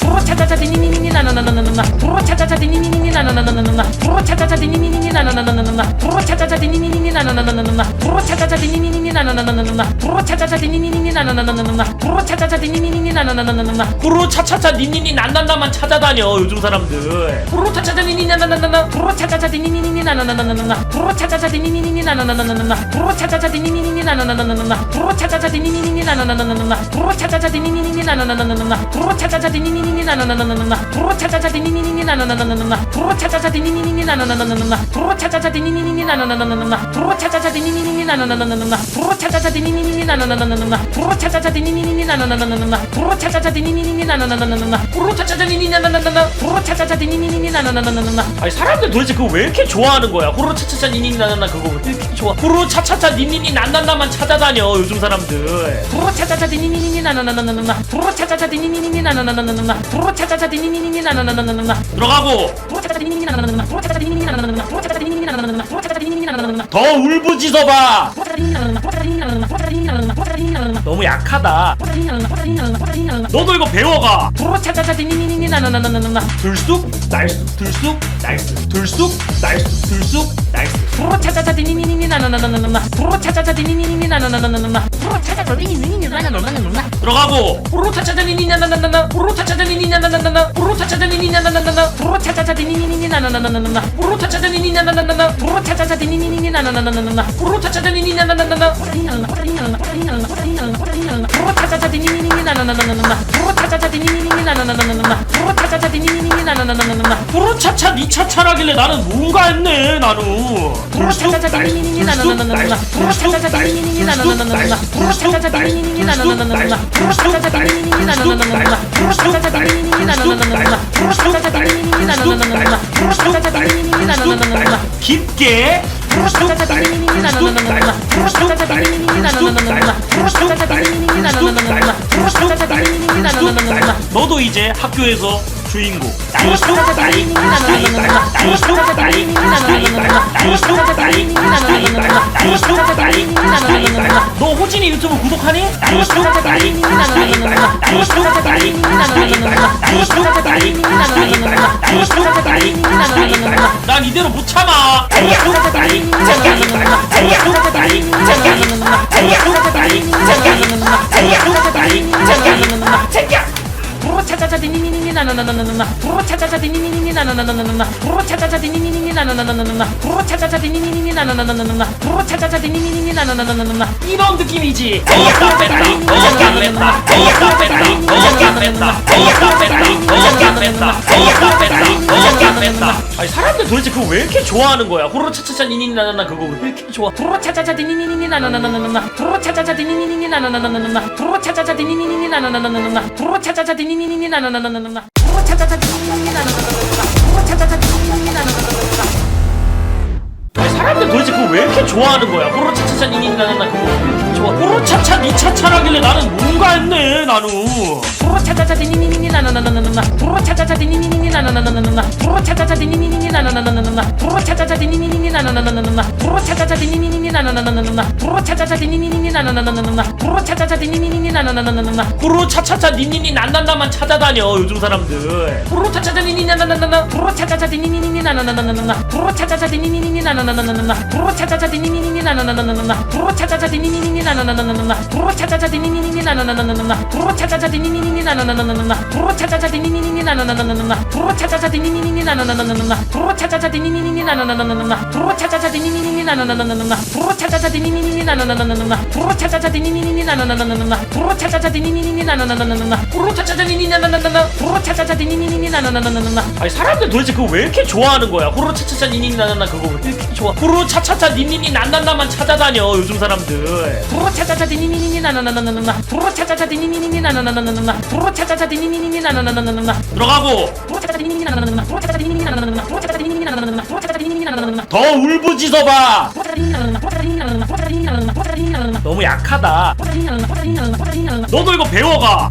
호로차차차 니니니니 나나나나나나 호로차차차 니니니니 나나나나나나 호로차차차 니니니니 나나나나나나 호로차차차 니니니니 나나나나나나 호로차차차 니니니니 나나나나나나 호로차차차 니니니니 나나나나나나 호로차차차 니니니니 나나나나나나 호로차차차 니니니 난난나만 찾아다녀 요즘 사람들. 호로차차차 니니나나나나 호로차차차 니니니니 나나나나나나 호로차차차 니니니니 나나나나나나 호로차차차 니니니니 나나나나나나 호로차차차 니니니니 나나나나나나 호로차차차 니니니니 나나나나나나 호로차차차 니니니니 나나나나나나 호로차차차 니니니니 나나나나나나 호로차차차 니니니니 나나나나나나 호로차차차 니니니니 나나나나나나 호로차차차 니니니니 나나나나나나 호로차차차 니니니니 나나나나나나 호로차차차 니니니니 나나나나나나 호로차차차 니니니니 나나나나나나 호로차차차 니니나나나나 호로차차차 니니니니 나나나나나나 아니 사람들 도대체 그거 왜 이렇게 좋아하는 거야? 호로차차차 니니니 나나나 그거 왜 이렇게 좋아? 호로차차차 니니니 난난나만 찾아다녀 요즘 사람들. 호로차차차 니니니니 나나나나나나 호로차차차 니니니니 나나나나나나 호로차차차 니니니니 나나나나나나 들어가고 호로차차차 니니니니 나나나나나 호로차차차 니니니니 나나나나나 호로차차차 니니니니 나나나나나 호로차차차 니니니니 나나나나나 더 울부짖어봐. 호로차차차 니니니니 나나나나 호로차차차 니니니니 나나나나 호로차차차 니니니니 나나나나 호로차차차 니니니니 나나나나 너무 약하다. 호로차차차 니니니니 나나나나 호로차차차 니니니니 나나나나 너도 이거 배워가. 호로차차차 니니니니 나나나나나나 들쑥 날쑥 들쑥 날쑥 들쑥 날쑥 들쑥 날쑥. 호로차차차 니니니니 나나나나나나 호로차차차 니니니니 나나나나나나 호로차차차 니니니니 나나나나나나 들어가고 호로차차차 니니냐나나나나 호로차차차 니니냐나나나나 호로차차차 니니냐나나나나 호로차차차 니니니니 나나나나나나 호로차차차 니니냐나나나나 호로차차차 니니니니 나나나나나나 호로차차차 니니냐나나나나 호로차차차 니니니니 나나나나나나 호로차차차 니니니니 나나나나나나 호로차차차 니니니니 나나나나나나 호로차차 니차차라길래 나는 뭔가 했네 나는. 호로차차차 니니니니 나나나나나나 호로차차차 니니니니 나나나나나나 호로차차차 니니니니 나나나나나나 호로차차차 니니니니 나나나나나나 호로차차차 니니니니 나나나나나나 호로차차차 니니니니 나나나나나나 호로차차차 니니니니 나나나나나나 깊게 호로차차차 니니니니 나나나나나나 호로차차차 니니니니 나나나나나나 호로차차차 니니니니 나나나나나나 호로차차차 니니니니 나나나나나나 너도 이제 학교에서 주인공. 호로차차차 니니니니 나나나나나나 호로차차차 니니니니 나나나나나나 호로차차차 니니니니 나나나나나나 호로차차차 니니니니 나나나나나나 너 호진이 유튜브 구독하니? 호로차차차 니니니니 나나나나나나 호로차차차 니니니니 나나나나나나 호로차차차 니니니니 나나나나나나 호로차차차 니니니니 나나나나나나 난 이대로 못 참아. 호로차차차 니니니니 나나나나나나 호로차차차 니니니니 나나나나나나 호로차차차 니니니니 나나나나나나 호로차차차 니니니니 나나나나나나 호로차차차 니니니니 나나나나나나 호로차차차 니니니니 나나나나나나 호로차차차 니니니니 나나나나나나 호로차차차 니니니니 나나나나나나 호로차차차 니니니니 나나나나나나 이런 느낌이지. 어디다 뺐다. 어디다 뺐다. 어디다 뺐다. 어디다 뺐다. 어디다 뺐다. 어디다 뺐다. 어디다 뺐다. 어디다 뺐다. 아니 사람들 도대체 그거 왜 이렇게 좋아하는 거야? 호로차차차 니니나나나 그거 왜 이렇게 좋아? 호로차차차 니니니니 나나나나나나 호로차차차 니니니니 나나나나나나 호로차차차 니니니니 나나나나나나 호로차차차 니니니니 나나나나나나 호로차차차 니니니니 나나나나나나 호로차차차 니니니니 나나나나나나 아니 사람들 도대체 그거 왜 이렇게 좋아하는 거야? 호로차차차 니니나나나 그거 왜 이렇게 좋아? 호로차차 니차차라길래 나는 뭔가 했네 나는. 호로차차차 니니니니 나나나나나나 호로차차차 니니니니 나나나나나나 호로차차차 니니니니 나나나나나나 호로차차차 니니니니 나나나나나나 호로차차차 니니니니 나나나나나나 호로차차차 니니니니 나나나나나나 호로차차차 니니니니 나나나나나나 호로차차차 니니니 난난나만 찾아다녀 요즘 사람들. 호로차차차 니니냐나나나나 호로차차차 니니니니 나나나나나나 호로차차차 니니니니 나나나나나나 호로차차차 니니니니 나나나나나나 호로차차차 니니니니 나나나나나나 호로차차차 니니니니 나나나나나나 호로차차차 니니니니 나나나나나나 호로차차차 니니니니 나나나나나나 호로차차차 니니니니 나나나나나나 호로차차차 니니니니 나나나나나나 호로차차차 니니니니 나나나나나나 호로차차차 니니니니 나나나나나나 호로차차차 니니니니 나나나나나나 호로차차차 니니니니 나나나나나나 호로차차차 니니냐나나나나 호로차차차 니니니니 나나나나나나 아니 사람들 도대체 그거 왜 이렇게 좋아하는 거야? 호로차차차 니니나나나 그거 왜 이렇게 좋아? 호로차차차 니니니 난난나만 찾아다녀 요즘 사람들. 호로차차차 니니니니 나나나나나나 호로차차차 니니니니 나나나나나나 호로차차차 니니니니 나나나나나나 들어가고 호로차차차 니니니니 나나나나나 호로차차차 니니니니 나나나나나 호로차차차 니니니니 나나나나나 호로차차차 니니니니 나나나나나 더 울부짖어봐. 호로차차차 니니니니 나나나나 호로차차차 니니니니 나나나나 호로차차차 니니니니 나나나나 호로차차차 니니니니 나나나나 너무 약하다. 너도 이거 배워가.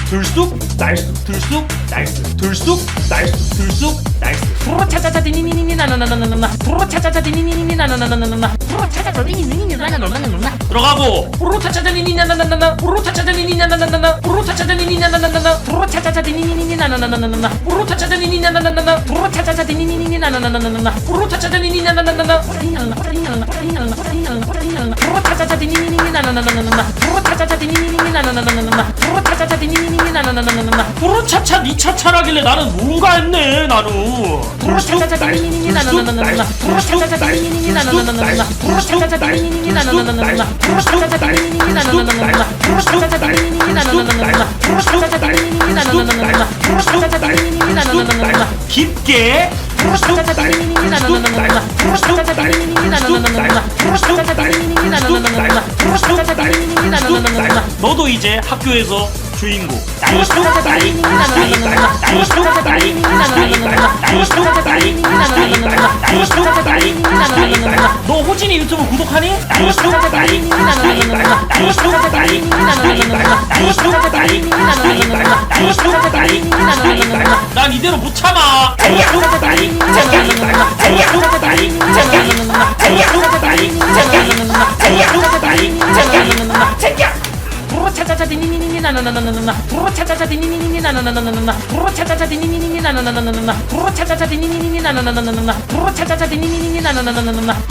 들쑥 날쑥 들쑥 날쑥 들쑥 날쑥 들쑥 날쑥 들어가고. 차차 니 차차라길래 나는 뭔가 했네. 나는 들쑥 날쑥 들쑥 날쑥 들쑥 날쑥 들쑥 날쑥 들쑥 날쑥 들쑥 날쑥 들쑥 날쑥 깊게 너도 이제 학교에서 주인공. 너 호진이 유튜브 구독하니? 난 이대로 못 참아.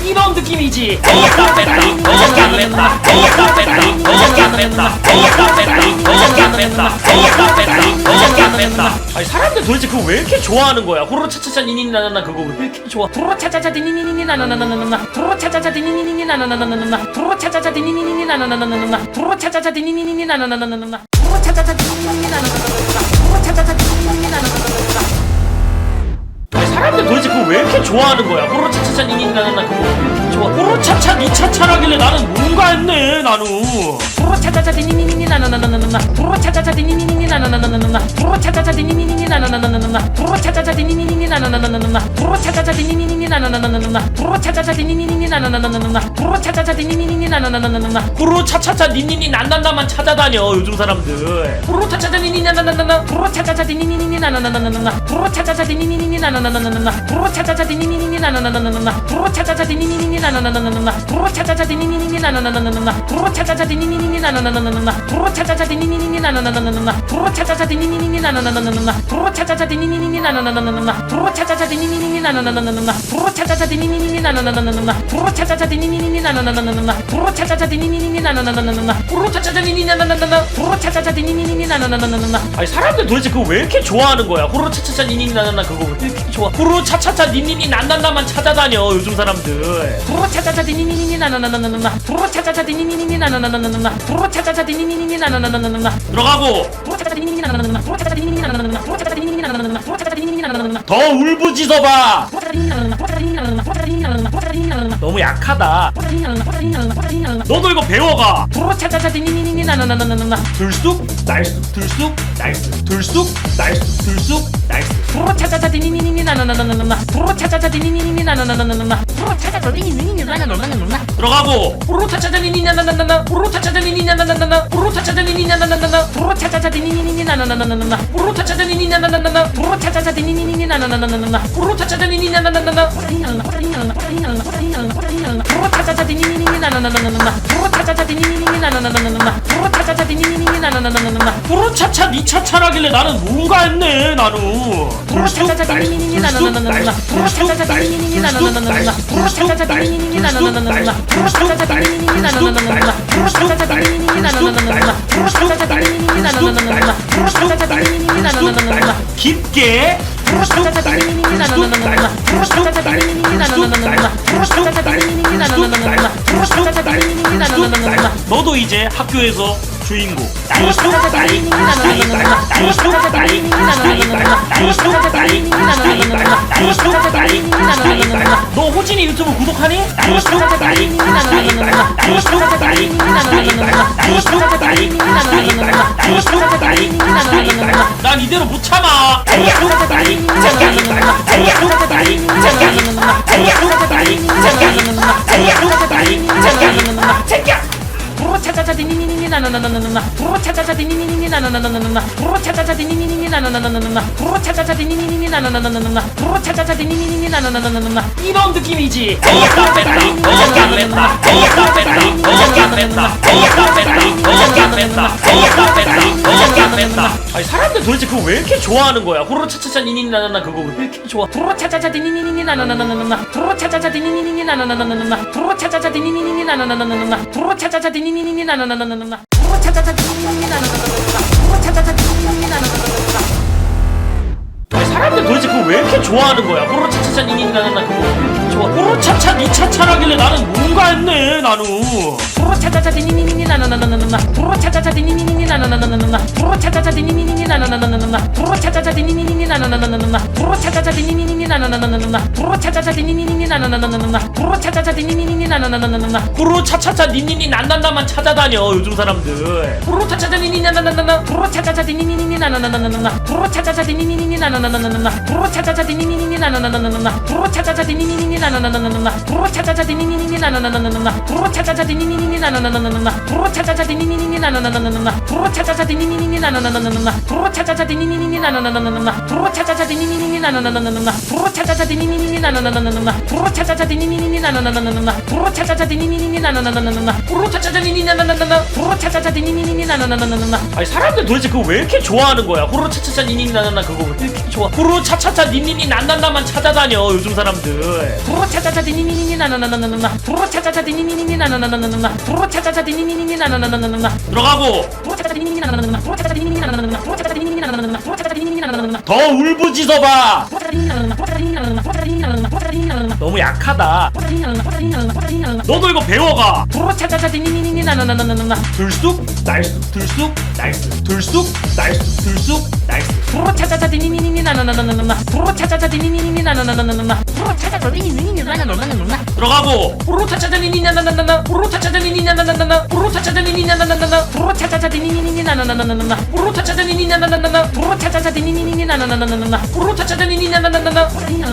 이런 느낌이지. 아니 사람들 도대체 그거 왜 이렇게 좋아하는 거야? 호로 차차차 니니나나나 그거 왜 이렇게 좋아? 아니 사람들 도대체 그거 왜 이렇게 좋아하는 거야? 호로 차차차 니니나나나 그거 왜 이렇게 좋아? 호로 차차 니 차차라길래 나는 뭔가 했네. 나는 호로 차차차 니니니 난난나만 찾아다녀 요즘 사람들. 호로 차차차 니니나나나나 호로 차차차 니니니나나나나나 호로 차차차 니니니나나나나나 호로 차차차 니니니나나나나나 호로 차차차 니니니나나나나나 호로 차차차 니니니나나나나나 호로 차차차 니니니나나나나나 호로 차차차 니니니나나나나나 호로 차차차 니니니나나나나나 호로 차차차 니니니나나나나나 호로 차차차 니니니나나나나나 호로 차차차 니니니나나나나나 호로 차차차 니니니나나나나나 호로 차차차 니니니나나나나나 호로 차차차 니니니나나나나 호로 차차차 니니니나나나나나 아니 사람들 도대체 그거 왜 이렇게 좋아하는 거야? 호로 차차차 니니나나나 그거 왜 이렇게 좋아? 호로 차차차 니니니 난난나만 찾아다녀 요즘 사람들. 호로 차차차 니니니나나나나나 호로 차차차 니니니나나나나나 호로 차차차 니니니나나나나나 들어가고. 더 울부짖어봐. 너무 약하다. 너도 이거 배워가. 들쑥 날쑥 들쑥 날쑥 들쑥 날쑥 들쑥 날쑥 들어가고. 호로차차 니 차차라길래 나는 뭔가 했네. 나는 들쑥 날쑥 들쑥 날쑥 들쑥 날쑥 들쑥 날쑥 들쑥 날쑥 들쑥 날쑥 깊게 너도 이제 학교에서 주인공. 너 호진이 유튜브 구독하니? 난 이대로 못 참아. 나나나나나나 프로 차차차 디니니니 나나나나나나 프로 차차차 디니니니 나나나나나나 프로 차차차 디니니니 나나나나나나 프로 차차차 디니니니 나나나나나나 이런 느낌이지. 뺐다 뺐다 뺐다 뺐다 뺐다 뺐다 뺐다 뺐다. 아니 사람들 도대체 그거 왜 이렇게 좋아하는 거야? 호로 차차차 니니니 나나나 그거 왜 이렇게 좋아? 프로 차차차 디니니니 나나나나나나 프로 차차차 디니니니 나나나나나나 프로 차차차 디니니니 나나나나나나 프로 차차차 디니니니 나나나나나나 프로 차차차 디니니니 나나나나나나 프로 차차차 디니니니 나나나나나나 아니 사람들 도대체 그거 왜 이렇게 좋아하는 거야? 호로 차차차 니니니 나나나 그거 왜 이렇게 좋아? 호로 차차 니 차차라길래 나는 뭔가 했네 나는. 프로 차차차 디니니니 나나나나나나 프로 차차차 디니니니 나나나나나나 프로 차차차 디니니니 나나나나나나 프로 차차차 디니니니 나나나나나나 프로 차차차 디니니니 나나나나나나 프로 차차차 디니니니 나나나나나나 프로 차차차 디니니니 나나나나나나 호로 차차차 니니니 난난나만 찾아다녀 요즘 사람들. 호로 차차차 니니니 나나나나나 프로 차차차 디니니니 나나나나나나 프로 차차차 디니니니 나나나나나나 프로 차차차 디니니니 나나나나나나 프로 차차차 디니니니 나나나나나나 프로 차차차 디니니니 나나나나나나 프로 차차차 디니니니 나나나나나나 프로 차차차 디니니니 나나나나나나 프로 차차차 디니니니 나나나나나나 프로 차차차 디니니니 나나나나나나 프로 차차차 디니니니 나나나나나나 프로 차차차 디니니니 나나나나나나 프로 차차차 디니니니 나나나나나나 프로 차차차 디니니니 나나나나나나 호로 차차차 니니니 나나나나나. 프로 차차차 디니니니 나나나나나나 아니 사람들 도대체 그거 왜 이렇게 좋아하는 거야? 호로 차차차 니니니 나나나 그거 왜 이렇게 좋아? 호로 차차차 니니니 난난나만 찾아다녀 요즘 사람들. 프로 차차차 디니니니 나나나나나나 프로 차차차 디니니니 나나나나나나 프로 차차차 디니니니 나나나나나나 들어가고 프로 차차차 디니니니 나나나나나 프로 차차차 디니니니 나나나나나 프로 차차차 디니니니 나나나나나 프로 차차차 디니니니 나나나나나 더 울부짖어봐. 프로 차차차 디니니니 나나나나 프로 차차차 디니니니 나나나나 프로 차차차 디니니니 나나나나 프로 차차차 디니니니 나나나나 너무 약하다. 프로 차차차 디니니니 나나나나 프로 차차차 디니니니 나나나나 프로 차차차 디니니니 나나나나 너도 이거 배워가. 프로 차차차 디니니니 나나나나나나 들쑥 날쑥 들쑥 날쑥 들쑥 날쑥 들쑥 날쑥. 프로 차차차 디니니니 나나나나나나 프로 차차차 디니니니 나나나나나나 프로 차차차 디니니니 나나나나나나 들어가고 호로 차차차 니니니 나나나나나 호로 차차차 니니니 나나나나나 호로 차차차 니니니 나나나나나 프로 차차차 디니니니 나나나나나나 호로 차차차 니니니 나나나나나 프로 차차차 디니니니 나나나나나나 호로 차차차 니니니 나나나나나 프로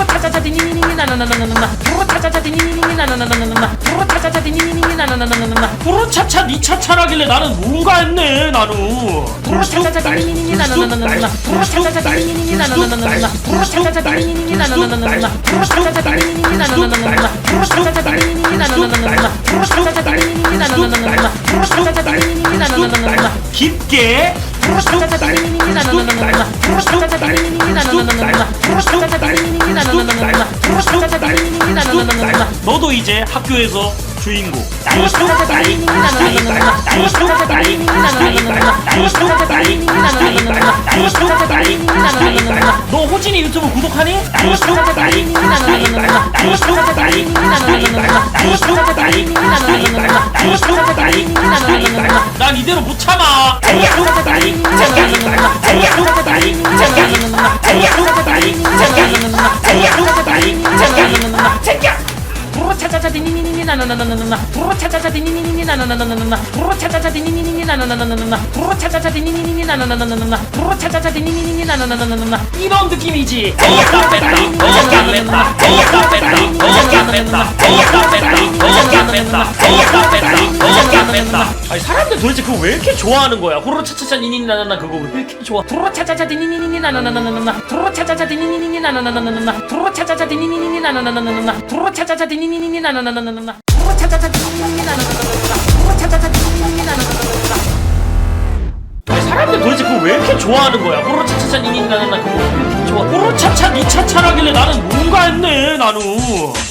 차차차 디니니니 나나나나나나 프로 차차차 디니니니 나나나나나나 프로 차차차 디니니니 나나나나나나 호로 차차 니 차차라길래 나는 뭔가 했네 나는. 프로 차차차 디니니니 나나나나나나 프로 차차차 디니니니 나나나나나나 프로 차차차 디니니니 나나나나나나 프로 차차차 디니니니 나나나나나나 프로 차차차 디니니니 나나나나나나 프로 차차차 디니니니 나나나나나나 프로 차차차 디니니니 나나나나나나 깊게 프로 차차차 디니니니 나나나나나나 프로 차차차 디니니니 나나나나나나 프로 차차차 디니니니 나나나나나나 프로 차차차 디니니니 나나나나나나 너도 이제 학교에서 주인공. 프로 차차차 디니니니 나나나나나나 프로 차차차 디니니니 나나나나나나 프로 차차차 디니니니 나나나나나나 프로 차차차 디니니니 나나나나나나 너 호진이 유튜브 구독하니? 프로 차차차 디니니니 나나나나나나 프로 차차차 디니니니 나나나나나나 프로 차차차 디니니니 나나나나나나 프로 차차차 디니니니 나나나나나나 난 이대로 못 참아. 프로 차차차 디니니니 나나나나나나 프로 차차차 디니니니 나나나나나나 프로 차차차 디니니니 나나나나나나 프로 차차차 디니니니 나나나나나나 프로 차차차 디니니니 나나나나나나 프로 차차차 디니니니 나나나나나나 프로 차차차 디니니니 나나나나나나 프로 차차차 디니니니 나나나나나나 프로 차차차 디니니니 나나나나나나 이런 느낌이지. 뺐다 뺐다 뺐다 뺐다 뺐다 뺐다 뺐다 뺐다. 아니 사람들 도대체 그거 왜 이렇게 좋아하는 거야? 호로 차차차 니니니 나나나 그거 왜 이렇게 좋아? 프로 차차차 디니니니 나나나나나나 프로 차차차 디니니니 나나나나나나 프로 차차차 디니니니 나나나나나나 프로 차차차 디니니니 나나나나나나 프로 차차차 디니니니 나나나나나나 프로 차차차 디니니니 나나나나나나 아니 사람들 도대체 그거 왜 이렇게 좋아하는 거야? 호로 차차차 니니니 나나나 그거 왜 이렇게 좋아? 호로 차차 니 차차라길래 나는 뭔가 했네 나는.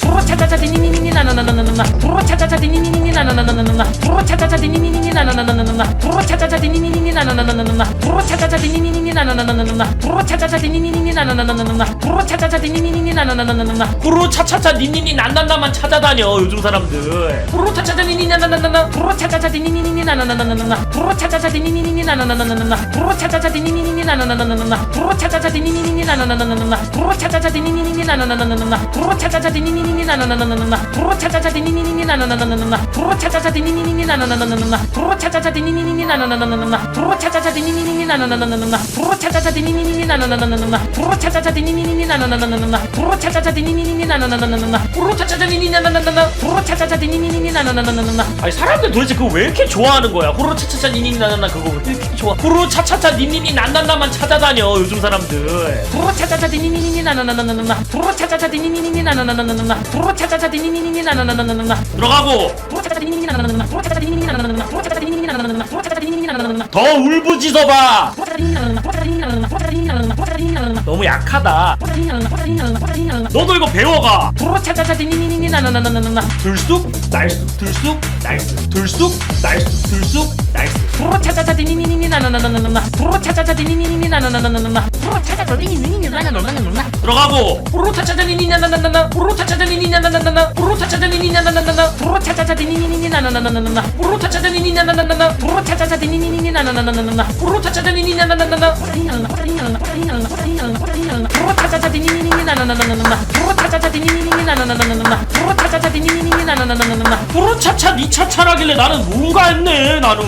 프로 차차차 디니니니 나나나나나나 프로 차차차 디니니니 나나나나나나 프로 차차차 디니니니 나나나나나나 프로 차차차 디니니니 나나나나나나 프로 차차차 디니니니 나나나나나나 프로 차차차 디니니니 나나나나나나 프로 차차차 디니니니 나나나나나나 호로 차차차 니니니 난난나만 찾아다녀 요즘 사람들. 호로 차차차 니니니 나나나나나 프로 차차차 디니니니 나나나나나나 프로 차차차 디니니니 나나나나나나 프로 차차차 디니니니 나나나나나나 프로 차차차 디니니니 나나나나나나 프로 차차차 디니니니 나나나나나나 프로 차차차 디니니니 나나나나나나 프로 차차차 디니니니 나나나나나나 프로 차차차 디니니니 나나나나나나 프로 차차차 디니니니 나나나나나나 프로 차차차 디니니니 나나나나나나 프로 차차차 디니니니 나나나나나나 프로 차차차 디니니니 나나나나나나 프로 차차차 디니니니 나나나나나나 프로 차차차 디니니니 나나나나나 프로 차차차 디니니니 나나나나나나 아니 사람들 도대체 그거 왜 이렇게 좋아하는 거야? 호로 차차차 니니니 나나나 그거 왜 이렇게 좋아? 호로 차차차 니니니 난난나만 찾아다녀 요즘 사람들. 프로 차차차 디니니니 나나나나나나 프로 차차차 디니니니 나나나나나나 프로 차차차 디니니니 나나나나나나 들어가고 프로 차차차 디니니니 나나나나나 프로 차차차 디니니니 나나나나나 프로 차차차 디니니니 나나나나나 프로 차차차 디니니니 나나나나나 더 울부짖어봐. 프로 차차차 디니니니 나나나나 프로 차차차 디니니니 나나나나 프로 차차차 디니니니 나나나나 프로 차차차 디니니니 나나나나 너무 약하다. 프로 차차차 디니니니 나나나나 프로 차차차 디니니니 나나나나 프로 차차차 디니니니 나나나나 너도 이거 배워가. 프로 차차차 디니니니 나나나나나나 들쑥 날쑥 들쑥 날쑥 들쑥 날쑥 들쑥 날쑥. 프로 차차차 디니니니 나나나나나나 프로 차차차 디니니니 나나나나나나 프로 차차차 디니니니 나나나나나나 들어가고 호로 차차차 니니니 나나나나나 호로 차차차 니니니 나나나나나 호로 차차차 니니니 나나나나나 프로 차차차 디니니니 나나나나나나 호로 차차차 니니니 나나나나나 프로 차차차 디니니니 나나나나나나 호로 차차차 니니니 나나나나나 프로 차차차 디니니니 나나나나나나 프로 차차차 디니니니 나나나나나나 프로 차차차 디니니니 나나나나나나 호로 차차 니 차차라길래 나는 뭔가 했네 나는.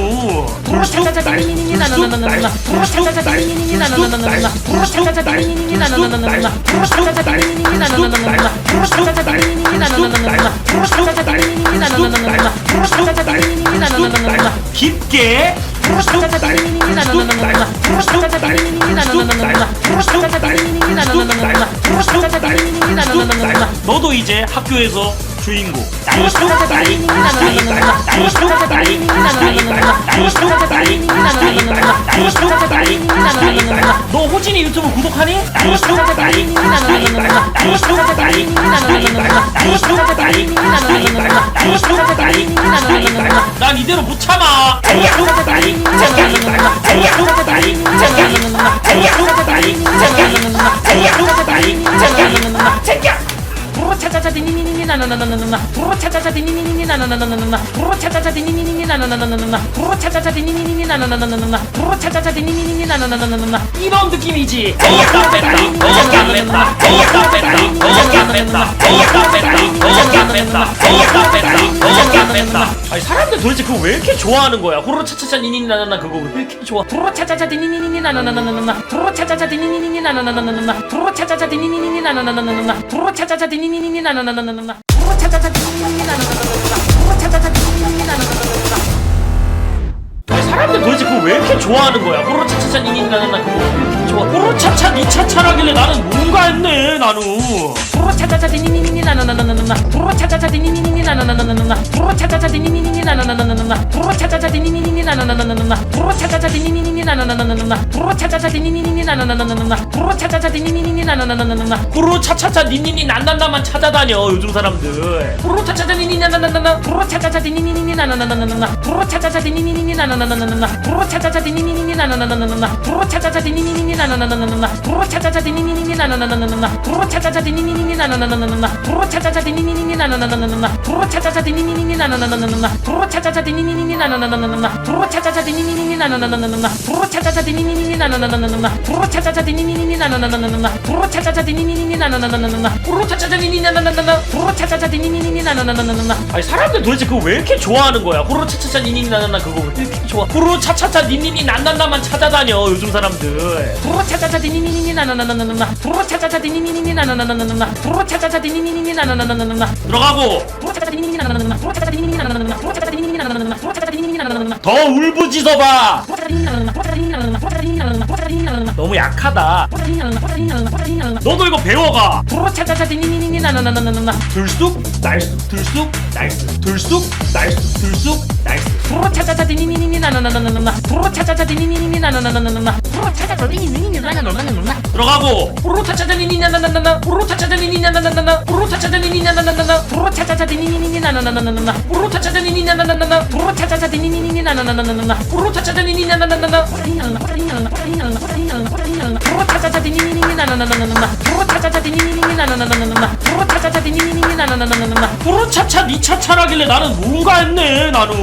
프로 차차차 디니니니 나나나나나나 프로 차차차 디니니니 나나나나나나 프로 차차차 디니니니 나나나나나나 프로 차차차 디니니니 나나나나나나 프로 차차차 디니니니 나나나나나나 프로 차차차 디니니니 나나나나나나 프로 차차차 디니니니 나나나나나나 깊게 프로 차차차 디니니니 나나나나나나 프로 차차차 디니니니 나나나나나나 프로 차차차 디니니니 나나나나나나 프로 차차차 디니니니 나나나나나나 너도 이제 학교에서 주인공. 프로 차차차 디니니니 나나나나나나 프로 차차차 디니니니 나나나나나나 프로 차차차 디니니니 나나나나나나 프로 차차차 디니니니 나나나나나나 너 호진이 유튜브 구독하니? 프로 차차차 디니니니 나나나나나나 프로 차차차 디니니니 나나나나나나 프로 차차차 디니니니 나나나나나나 프로 차차차 디니니니 나나나나나나 난 이대로 못 참아. 프로 차차차 디니니니 나나나나나나 프로 차차차 디니니니 나나나나나나 프로 차차차 디니니니 나나나나나나 프로 차차차 디니니니 나나나나나나 프로 차차차 디니니니 나나나나나나 프로 차차차 디니니니 나나나나나나 프로 차차차 디니니니 나나나나나나 프로 차차차 디니니니 나나나나나나 프로 차차차 디니니니 나나나나나나 이런 느낌이지. 어디다 뺐다. 어디다 뺐다. 어디다 뺐다. 어디다 뺐다. 어디다 뺐다. 어디다 뺐다. 어디다 뺐다. 어디다 뺐다. 아니 사람들 도대체 그거 왜 이렇게 좋아하는 거야? 호로 차차차 니니니 나나나 그거 왜 이렇게 좋아? 프로 차차차 디니니니 나나나나나나 프로 차차차 디니니니 나나나나나나 프로 차차차 디니니니 나나나나나나 프로 차차차 디니니니 나나나나나나 프로 차차차 디니니니 나나나나나나 프로 차차차 디니니니 나나나나나나 아니 사람들 도대체 그거 왜 이렇게 좋아하는 거야? 호로 차차차 니니니 나나나 그거 왜 이렇게 좋아? 호로 차차 니 차차라길래 나는 뭔가 했네 나는. 프로 차차차 디니니니 나나나나나나 프로 차차차 디니니니 나나나나나나 프로 차차차 디니니니 나나나나나나 프로 차차차 디니니니 나나나나나나 프로 차차차 디니니니 나나나나나나 프로 차차차 디니니니 나나나나나나 프로 차차차 디니니니 나나나나나나 호로 차차차 니니니 난난나만 찾아다녀 요즘 사람들. 호로 차차차 니니니 나나나나나 프로 차차차 디니니니 나나나나나나 프로 차차차 디니니니 나나나나나나 프로 차차차 디니니니 나나나나나나 프로 차차차 디니니니 나나나나나나 프로 차차차 디니니니 나나나나나나 프로 차차차 디니니니 나나나나나나 프로 차차차 디니니니 나나나나나나 프로 차차차 디니니니 나나나나나나 프로 차차차 디니니니 나나나나나나 프로 차차차 디니니니 나나나나나나 프로 차차차 디니니니 나나나나나나 프로 차차차 디니니니 나나나나나나 프로 차차차 디니니니 나나나나나나 호로 차차차 니니니 나나나나나. 프로 차차차 디니니니 나나나나나나 아니 사람들 도대체 그거 왜 이렇게 좋아하는 거야? 호로 차차차 니니니 나나나 그거 왜 이렇게 좋아? 호로 차차차 니니니 난난나만 찾아다녀 요즘 사람들. 프로 차차차 디니니니 나나나나나나 프로 차차차 디니니니 나나나나나나 프로 차차차 디니니니 나나나나나나 들어가고 프로 차차차 디니니니 나나나나나 프로 차차차 디니니니 나나나나나 프로 차차차 디니니니 나나나나나 프로 차차차 디니니니 나나나나나 더 울부짖어봐. 프로 차차차 디니니니 나나나나 프로 차차차 디니니니 나나나나 프로 차차차 디니니니 나나나나 프로 차차차 디니니니 나나나나 너무 약하다. 프로 차차차 디니니니 나나나나 프로 차차차 디니니니 나나나나 프로 차차차 디니니니 나나나나 너도 이거 배워가. 프로 차차차 디니니니 나나나나나나 들쑥 날쑥 들쑥 날쑥 들쑥 날쑥 들쑥 날쑥. 프로 차차차 디니니니 나나나나나나 프로 차차차 디니니니 나나나나나나 프로 차차차 디니니니 나나나나나나 들어가고 호로 차차차 니니니 나나나나나 호로 차차차 니니니 나나나나나 호로 차차차 니니니 나나나나나 프로 차차차 디니니니 나나나나나나 호로 차차차 니니니 나나나나나 프로 차차차 디니니니 나나나나나나 호로 차차차 니니니 나나나나나 프로 차차차 디니니니 나나나나나나 프로 차차차 디니니니 나나나나나나 프로차차차 디니니니 나나나나나나 프로차차 니 차차라길래 나는 뭔가 했네 나는.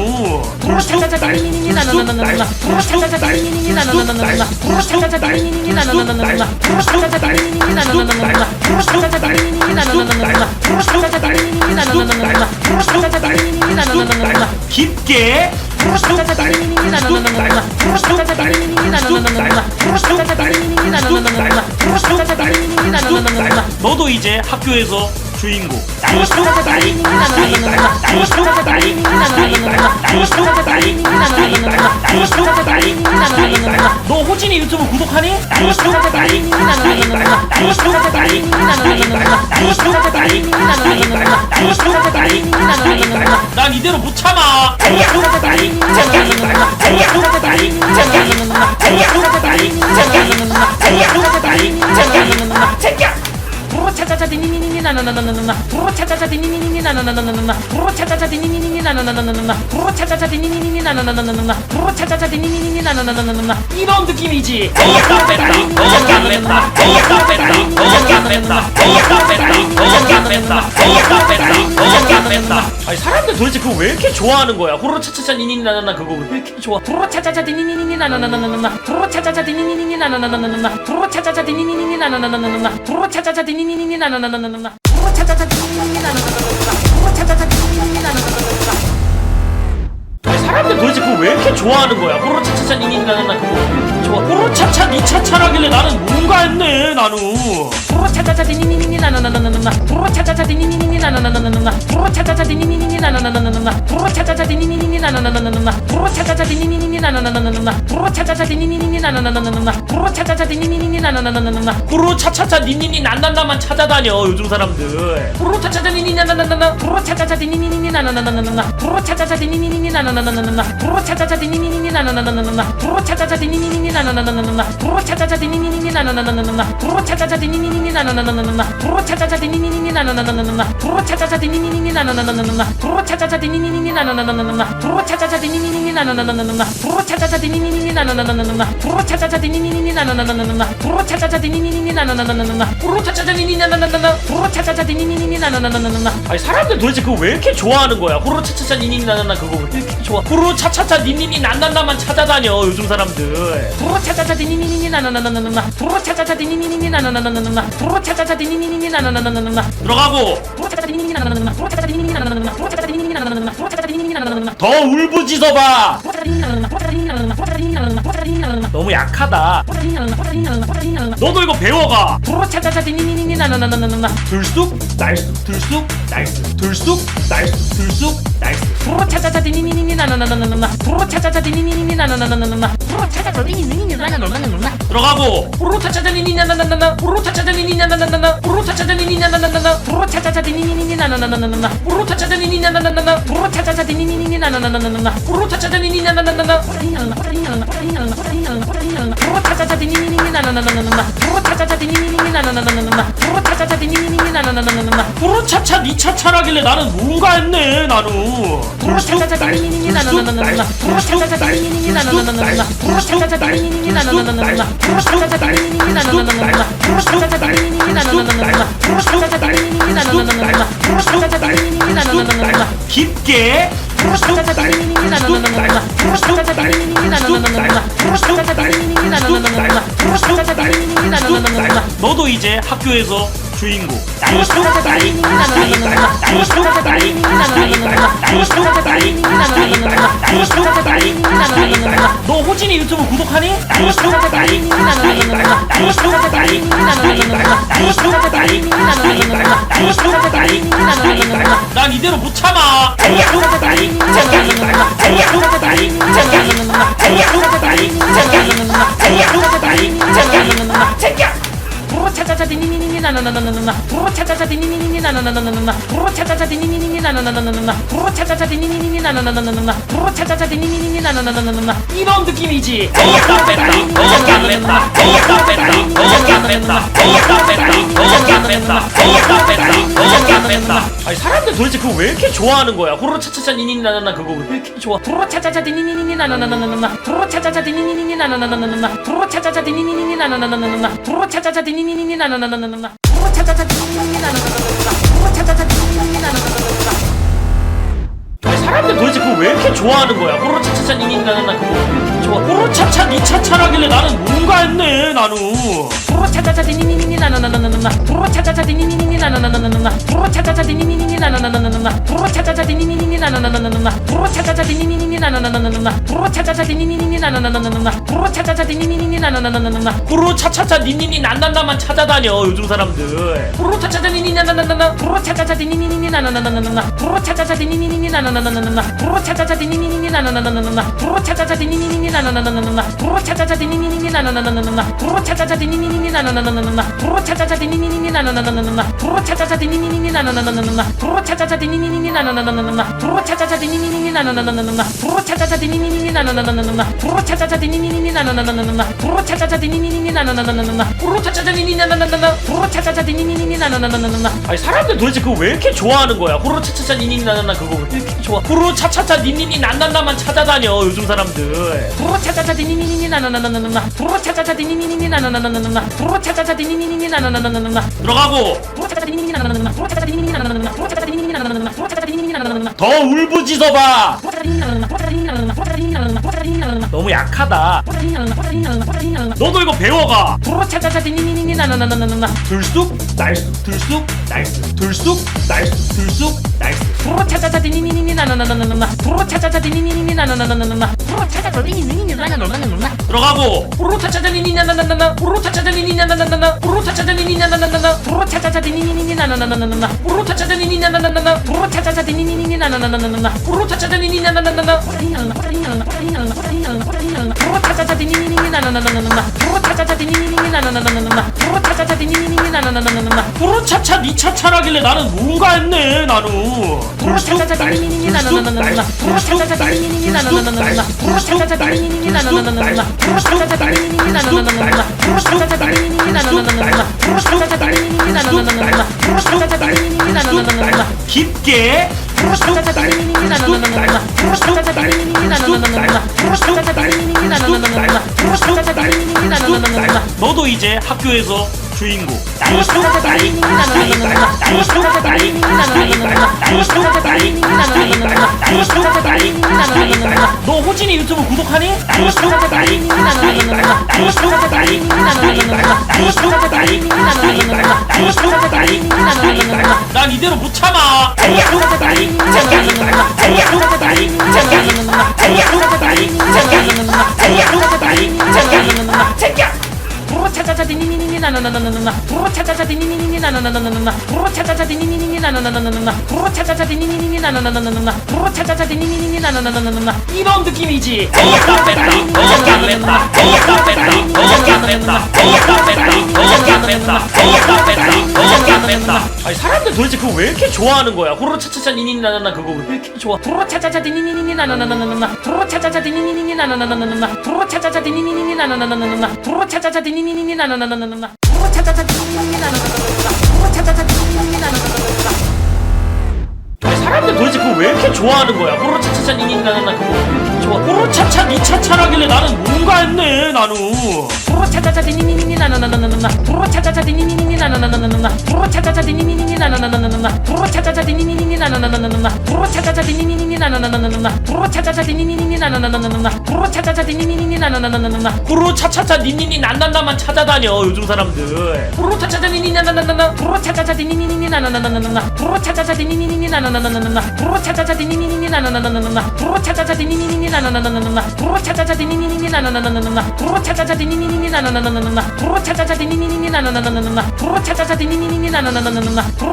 프로차차차 디니니니 나나나나나나 프로차차차 디니니니 나나나나나나 프로차차차 디니니니 나나나나나나 프로차차차 디니니니 나나나나나나 프로차차차 디니니니 나나나나나나 프로차차차 디니니니 나나나나나나 프로차차차 디니니니 나나나나나나 깊게 프로차차차 디니니니 나나나나나나 프로차차차 디니니니 나나나나나나 프로차차차 디니니니 나나나나나나 프로차차차 디니니니 나나나나나나 너도 이제 학교에서 주인공. 프로차차차 디니니니 나나나나나나 프로차차차 디니니니 나나나나나나 프로차차차 디니니니 나나나나나나 프로차차차 디니니니 나나나나나나 너 호진이 유튜브 구독하니? 프로차차차 디니니니 나나나나나나 프로차차차 디니니니 나나나나나나 프로차차차 디니니니 나나나나나나 프로차차차 디니니니 나나나나나나 난 이대로 못 참아. 프로차차차 디니니니 나나나나나나 프로차차차 디니니니 나나나나나나 프로차차차 디니니니 나나나나나나 프로차차차 디니니니 나나나나나나 프로차차차 디니니니 나나나나나나 프로차차차 디니니니 나나나나나나 프로차차차 디니니니 나나나나나나 프로차차차 디니니니 나나나나나나 프로차차차 디니니니 나나나나나나 이런 느낌이지. 어디다 뺐다. 어디다 뺐다. 어디다 뺐다. 어디다 뺐다. 어디다 뺐다. 어디다 뺐다. 어디다 뺐다. 어디다 뺐다. 아니 사람들 도대체 그거 왜 이렇게 좋아하는 거야? 호로차차차 니니나나나 그거 왜 이렇게 좋아? 프로차차차 디니니니 나나나나나나 프로차차차 디니니니 나나나나나나 프로차차차 디니니니 나나나나나나 프로차차차 디니니니 나나나나나나 프로차차차 디니니니 나나나나나나 프로차차차 디니니니 나나나나나나 아니 사람들 도대체 그거 왜 이렇게 좋아하는 거야? 호로차차차 니니나나나 그거 왜 이렇게 좋아? 호로차차 니 차차라길래 나는 뭔가 했네 나는. 프로차차차 디니니니 나나나나나나 프로차차차 디니니니 나나나나나나 프로차차차 디니니니 나나나나나나 프로차차차 디니니니 나나나나나나 프로차차차 디니니니 나나나나나나 프로차차차 디니니니 나나나나나나 프로차차차 디니니니 나나나나나나 호로차차차 니니니 난난나만 찾아다녀 요즘 사람들. 호로차차차 니니나나나나 프로차차차 디니니니 나나나나나나 프로차차차 디니니니 나나나나나나 프로차차차 디니니니 나나나나나나 프로차차차 디니니니 나나나나나나 프로차차차 디니니니 나나나나나나 프로차차차 디니니니 나나나나나나 프로차차차 디니니니 나나나나나나 프로차차차 디니니니 나나나나나나 프로차차차 디니니니 나나나나나나 프로차차차 디니니니 나나나나나나 프로차차차 디니니니 나나나나나나 프로차차차 디니니니 나나나나나나 프로차차차 디니니니 나나나나나나 호로차차차 니니나나나나. 프로차차차 디니니니 나나나나나나 아니 사람들 도대체 그거 왜 이렇게 좋아하는 거야? 호로차차차 니니나나나 그거 왜 이렇게 좋아? 호로차차차 니니니 난난나만 찾아다녀 요즘 사람들. 프로차차차 디니니니 나나나나나나 프로차차차 디니니니 나나나나나나 프로차차차 디니니니 나나나나나나 들어가고 프로차차차 디니니니 나나나나나 프로차차차 디니니니 나나나나나 프로차차차 디니니니 나나나나나 프로차차차 디니니니 나나나나나 더 울부짖어봐. 프로차차차 디니니니 나나나나 프로차차차 디니니니 나나나나 프로차차차 디니니니 나나나나 프로차차차 디니니니 나나나나 너무 약하다. 프로차차차 디니니니 나나나나 프로차차차 디니니니 나나나나 프로차차차 디니니니 나나나나 너도 이거 배워가. 프로차차차 디니니니 나나나나나나 들쑥 나이스 들쑥 나이스 들쑥 나이스 들쑥 나이스. 프로차차차 디니니니 나나나나나나 프로차차차 디니니니 나나나나나나 프로차차차 디니니니 나나나나나나 들어가고 호로차차차 니니냐나나나나 호로차차차 니니냐나나나나 호로차차차 니니냐나나나나 프로차차차 디니니니 나나나나나나 호로차차차 니니냐나나나나 프로차차차 디니니니 나나나나나나 호로차차차 니니냐나나나나 프로차차차 디니니니 나나나나나나 프로차차차 디니니니 나나나나나나 프로차차차 디니니니 나나나나나나 호로차차 니 차차라길래 나는 뭔가 했네 나는. 프로차차차 디니니니 나나나나나나 프로차차차 디니니니 나나나나나나 프로차차차 디니니니 나나나나나나 프로차차차 디니니니 나나나나나나 프로차차차 디니니니 나나나나나나 프로차차차 디니니니 나나나나나나 프로차차차 디니니니 나나나나나나 깊게 프로차차차 디니니니 나나나나나나 프로차차차 디니니니 나나나나나나 프로차차차 디니니니 나나나나나나 프로차차차 디니니니 나나나나나나 너도 이제 학교에서 주인공. 프로차차차 디니니니 나나나나나나 프로차차차 디니니니 나나나나나나 프로차차차 디니니니 나나나나나나 프로차차차 디니니니 나나나나나나 너 호진이 유튜브 구독하니? 프로차차차 디니니니 나나나나나나 프로차차차 디니니니 나나나나나나 프로차차차 디니니니 나나나나나나 프로차차차 디니니니 나나나나나나 난 이대로 못 참아. 프로차차차 디니니니 나나나나나나 프로차차차 디니니니 나나나나나나 프로차차차 디니니니 나나나나나나 프로차차차 디니니니 나나나나나나 프로차차차 디니니니 나나나나나나 프로차차차 디니니니 나나나나나나 프로차차차 디니니니 나나나나나나 프로차차차 디니니니 나나나나나나 프로차차차 디니니니 나나나나나나 이런 느낌이지. 어디다 뺐다. 어디다 뺐다. 어디다 뺐다. 어디다 뺐다. 어디다 뺐다. 어디다 뺐다. 어디다 뺐다. 어디다 뺐다. 아니 사람들 도대체 그거 왜 이렇게 좋아하는 거야? 호로차차차 니니나나나 그거 왜 이렇게 좋아? 프로차차차 디니니니 나나나나나나 프로차차차 디니니니 나나나나나나 프로차차차 디니니니 나나나나나나 프로차차차 디니니니 나나나나나나 차차차 니니니니 나나나나나나 프로 차차차 니니니니 나나나나나나 아니 사람들 도대체 그거 왜 이렇게 좋아하는 거야? 호로차차차 니니나나나 그거 왜 이렇게 좋아? 호로차차 니차차라길래 나는 뭔가 했네 나는. 프로 차차차 니니니니 나나나나나나 프로 차차차 니니니니 나나나나나나 프로 차차차 니니니니 나나나나나나 프로 차차차 니니니니 나나나나나나 프로 차차차 니니니니 나나나나나나 프로 차차차 니니니니 나나나나나나 프로 차차차 니니니니 나나나나나나 호로차차차 니니니 난난나만 찾아다녀 요즘 사람들. 호로차차차 니니나나나나 프로 차차차 니니니니 나나나나나나 프로 차차차 니니니니 나나나나나나 프로 차차차 니니니니 나나나나나나 프로 차차차 니니니니 나나나나나나 프로 차차차 니니니니 나나나나나나 프로 차차차 니니니니 나나나나나나 프로 차차차 니니니니 나나나나나나 프로 차차차 니니니니 나나나나나나 프로 차차차 니니니니 나나나나나나 프로 차차차 니니니니 나나나나나나 프로 차차차 니니니니 나나나나나나 프로 차차차 니니니니 나나나나나나 프로 차차차 니니니니 나나나나나나 호로차차차 니니나나나나. 프로 차차차 니니니니 나나나나나나 아니 사람들 도대체 그거 왜 이렇게 좋아하는 거야? 호로차차차 니니나나나 그거 왜 이렇게 좋아? 호로차차차 니니니 난난나만 찾아다녀 요즘 사람들. 프로 차차차 니니니니 나나나나나나 프로 차차차 니니니니 나나나나나나 프로 차차차 니니니니 나나나나나나 들어가고 프로 차차차 니니니니 나나나나나 프로 차차차 니니니니 나나나나나 프로 차차차 니니니니 나나나나나 프로 차차차 니니니니 나나나나나 더 울부짖어봐. 프로 차차차 니니니니 나나나나 프로 차차차 니니니니 나나나나 프로 차차차 니니니니 나나나나 프로 차차차 니니니니 나나나나 너무 약하다. 프로 차차차 니니니니 나나나나 프로 차차차 니니니니 나나나나 프로 차차차 니니니니 나나나나 너도 이거 배워가. 프로 차차차 니니니니 나나나나나나 들쑥 날쑥 들쑥 날쑥 들쑥 날쑥 들쑥 날쑥. 프로 차차차 니니니니 나나나나나나 프로 차차차 니니니니 나나나나나나 프로 차차차 니니니니 나나나나나나 들어가고 호로차차차 니니나나나나 호로차차차 니니나나나나 호로차차차 니니나나나나 프로 차차차 니니니니 나나나나나나 호로차차차 니니나나나나 프로 차차차 니니니니 나나나나나나 호로차차차 니니나나나나 프로 차차차 니니니니 나나나나나나 프로 차차차 니니니니 나나나나나나 프로 차차차 니니니니 나나나나나나 호로차차 니차차라길래 나는 뭔가 했네 나는. 프로 차차차 니니니니 나나나나나나 프로 차차차 니니니니 나나나나나나 프로 차차차 니니니니 나나나나나나 프로 차차차 니니니니 나나나나나나 프로 차차차 니니니니 나나나나나나 프로 차차차 니니니니 나나나나나나 프로 차차차 니니니니 나나나나나나 깊게 프로 차차차 니니니니 나나나나나나 프로 차차차 니니니니 나나나나나나 프로 차차차 니니니니 나나나나나나 프로 차차차 니니니니 나나나나나나 너도 이제 학교에서 주인공. 프로 차차차 니니니니 나나나나나나 프로 차차차 니니니니 나나나나나나 프로 차차차 니니니니 나나나나나나 프로 차차차 니니니니 나나나나나나 너 호진이 유튜브 구독하니? 프로 차차차 니니니니 나나나나나나 프로 차차차 니니니니 나나나나나나 프로 차차차 니니니니 나나나나나나 프로 차차차 니니니니 나나나나나나 난 이대로 못 참아. 프로 차차차 니니니니 나나나나나나 프로 차차차 니니니니 나나나나나나 프로 차차차 니니니니 나나나나나나 프로 차차차 니니니니 나나나나나나 프로 차차차 니니니니 나나나나나나 프로 차차차 니니니니 나나나나나나 프로 차차차 니니니니 나나나나나나 프로 차차차 니니니니 나나나나나나 프로 차차차 니니니니 나나나나나나 이런 느낌이지. 어디다 뺐다. 어디다 뺐다. 어디다 뺐다. 어디다 뺐다. 어디다 뺐다. 어디다 뺐다. 어디다 뺐다. 어디다 뺐다. 아니 사람들 도대체 그거 왜 이렇게 좋아하는 거야? 호로차차차 니니나나나 그거 왜 이렇게 좋아? 프로 차차차 니니니니 나나나나나나 프로 차차차 니니니니 나나나나나나 프로 차차차 니니니니 나나나나나나 프로 차차차 니니니니 나나나나나나 프로 차차차 니니니니 나나나나나나 프로 차차차 니니니니 나나나나나나 아니 사람들 도대체 그거 왜 이렇게 좋아하는 거야? 호로차차차 니니나나나 그거 왜 이렇게 좋아? 호로차차 니차차라길래 나는 뭔가 했네 나는. 프로 차차차 니니니니 나나나나나나 프로 차차차 니니니니 나나나나나나 프로 차차차 니니니니 나나나나나나 프로 차차차 니니니니 나나나나나나 프로 차차차 니니니니 나나나나나나 프로 차차차 니니니니 나나나나나나 프로 차차차 니니니니 나나나나나나 호로차차차 니니니 난난나만 찾아다녀 요즘 사람들. 호로차차차 니니나나나나 프로 차차차 니니니니 나나나나나나 프로 차차차 니니니니 나나나나나나 프로 차차차 니니니니 나나나나나나 프로 차차차 니니니니 나나나나나나 프로 차차차 니니니니 나나나나나나 프로 차차차 니니니니 나나나나나나 프로 차차차 니니니니 나나나나나나 프로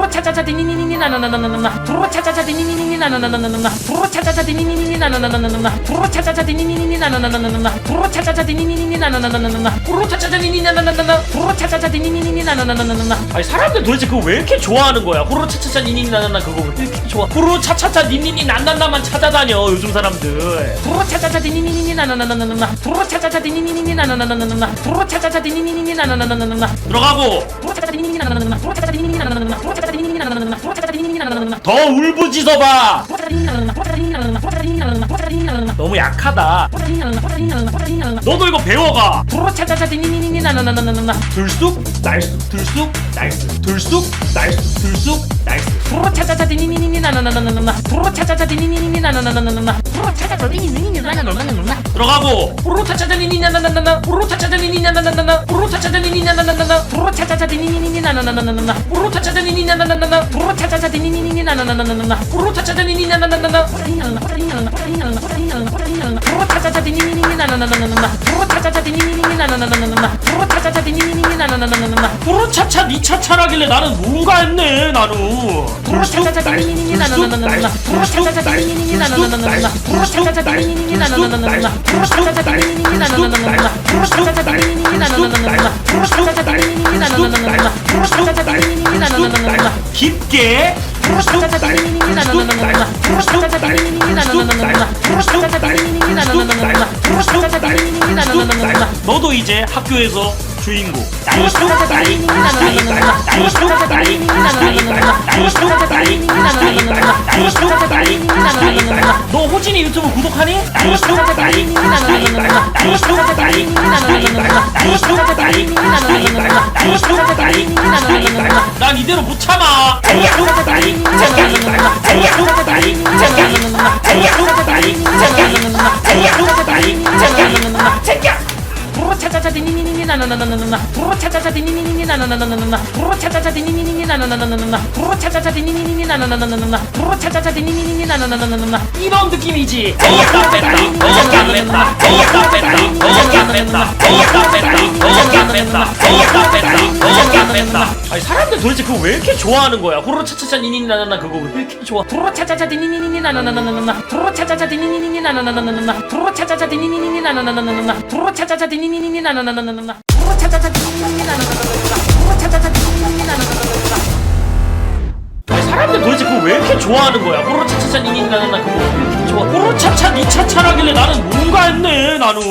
차차차 니니니니 나나나나나나 프로 차차차 니니니니 나나나나나나 프로 차차차 니니니니 나나나나나나 프로 차차차 니니니니 나나나나나나 프로 차차차 니니니니 나나나나나나 프로 차차차 니니니니 나나나나나나 호로차차차 니니나나나나 프로 차차차 니니니니 나나나나나나 아니 사람들 도대체 그거 왜 이렇게 좋아하는 거야? 호로차차차 니니나나나 그거 왜 이렇게 좋아? 호로차차차 니니니 난난나만 찾아다녀 요즘 사람들. 프로 차차차 니니니니 나나나나나 프로 차차차 차차차 디니니니 나나나나나나 프로 차차차 디니니니 나나나나나나 들어가고 프로 차차차 디니니니 나나나나나 프로 차차차 디니니니 나나나나나 프로 차차차 디니니니 나나나나나 프로 차차차 디니니니 나나나나나 더 울부짖어봐. 프로 차차차 디니니니 나나나나 프로 차차차 디니니니 나나나나 프로 차차차 디니니니 나나나나 프로 차차차 디니니니 나나나나 너무 약하다. 프로 차차차 디니니니 나나나나 프로 차차차 디니니니 나나나나 프로 차차차 디니니니 나나나나 너도 이거 배워가. 프로 차차차 디니니니 나나나나나나 들쑥 날쑥 들쑥 날쑥 들쑥 날쑥 들쑥 날쑥. 프로 차차차 디니니니 나나나나나나 프로 차차차 디니니니 나나나나나나 프로 차차차 디니니니 나나나나나나 들어가고 프로 타차자니니 나나나나나 프로 타차자니니 나나나나나 프로 타차자니니 나나나나나 프로 차차차 디니니니 나나나나나나 프로 타차자니니 나나나나나 프로 차차차 디니니니 나나나나나나 프로 타차자니니 나나나나나 프로 차차차 디니니니 나나나나나나 프로 차차차 디니니니 나나나나나나 프로 차차차 디니니니 나나나나나나 프로 차차 니 차차라길래 나는 뭔가 했네 나는. 프로 차차차 디니니니 나나나나나나 프로 차차차 디니니니 나나나나나나 프로 차차차 디니니니 나나나나나나 프로 차차차 디니니니 나나나나나나 프로 차차차 디니니니 나나나나나나 프로 차차차 디니니니 나나나나나나 프로 차차차 디니니니 나나나나나나 깊게 프로 차차차 디니니니 나나나나나나 프로 차차차 디니니니 나나나나나나 프로 차차차 디니니니 나나나나나나 프로 차차차 디니니니 나나나나나나 너도 이제 학교에서 주인공. 프로 차차차 디니니니 나나나나나나 프로 차차차 디니니니 나나나나나나 프로 차차차 디니니니 나나나나나나 프로 차차차 디니니니 나나나나나나 너 호진이 유튜브 구독하니? 프로 차차차 디니니니 나나나나나나 프로 차차차 디니니니 나나나나나나 프로 차차차 디니니니 나나나나나나 프로 차차차 디니니니 나나나나나나 난 이대로 못 참아. 프로 차차차 디니니니 나나나나나나 프로 차차차 디니니니 나나나나나나 프로 차차차 디니니니 나나나나나나 프로 차차차 디니니니 나나나나나나 프로 차차차 디니니니 나나나나나나 프로 차차차 디니니니 나나나나나나 프로 차차차 디니니니 나나나나나나 프로 차차차 디니니니 나나나나나나 프로 차차차 디니니니 나나나나나나 이런 느낌이지. 어디다 뺐다. 어디다 뺐다. 어디다 뺐다. 어디다 뺐다. 어디다 뺐다. 어디다 뺐다. 어디다 뺐다. 어디다 뺐다. 아니 사람들 도대체 그거 왜 이렇게 좋아하는 거야? 호로로 차차차 니니 나나나 그거 왜 이렇게 좋아? 프로 차차차 디니니니 나나나나나나 프로 차차차 디니니니 나나나나나나 프로 차차차 디니니니 나나나나나나 프로 차차차 디니니니 나나나나나나 프로 차차차 디니니니 나나나나나나 프로 차차차 디니니니 나나나나나나 아니 사람들 도대체 그거 왜 이렇게 좋아하는 거야? 호로로 차차차 니니 나나나 그거 왜 이렇게 좋아? 호로로 차차 니 차차라길래 나는 뭔가 했네 나는.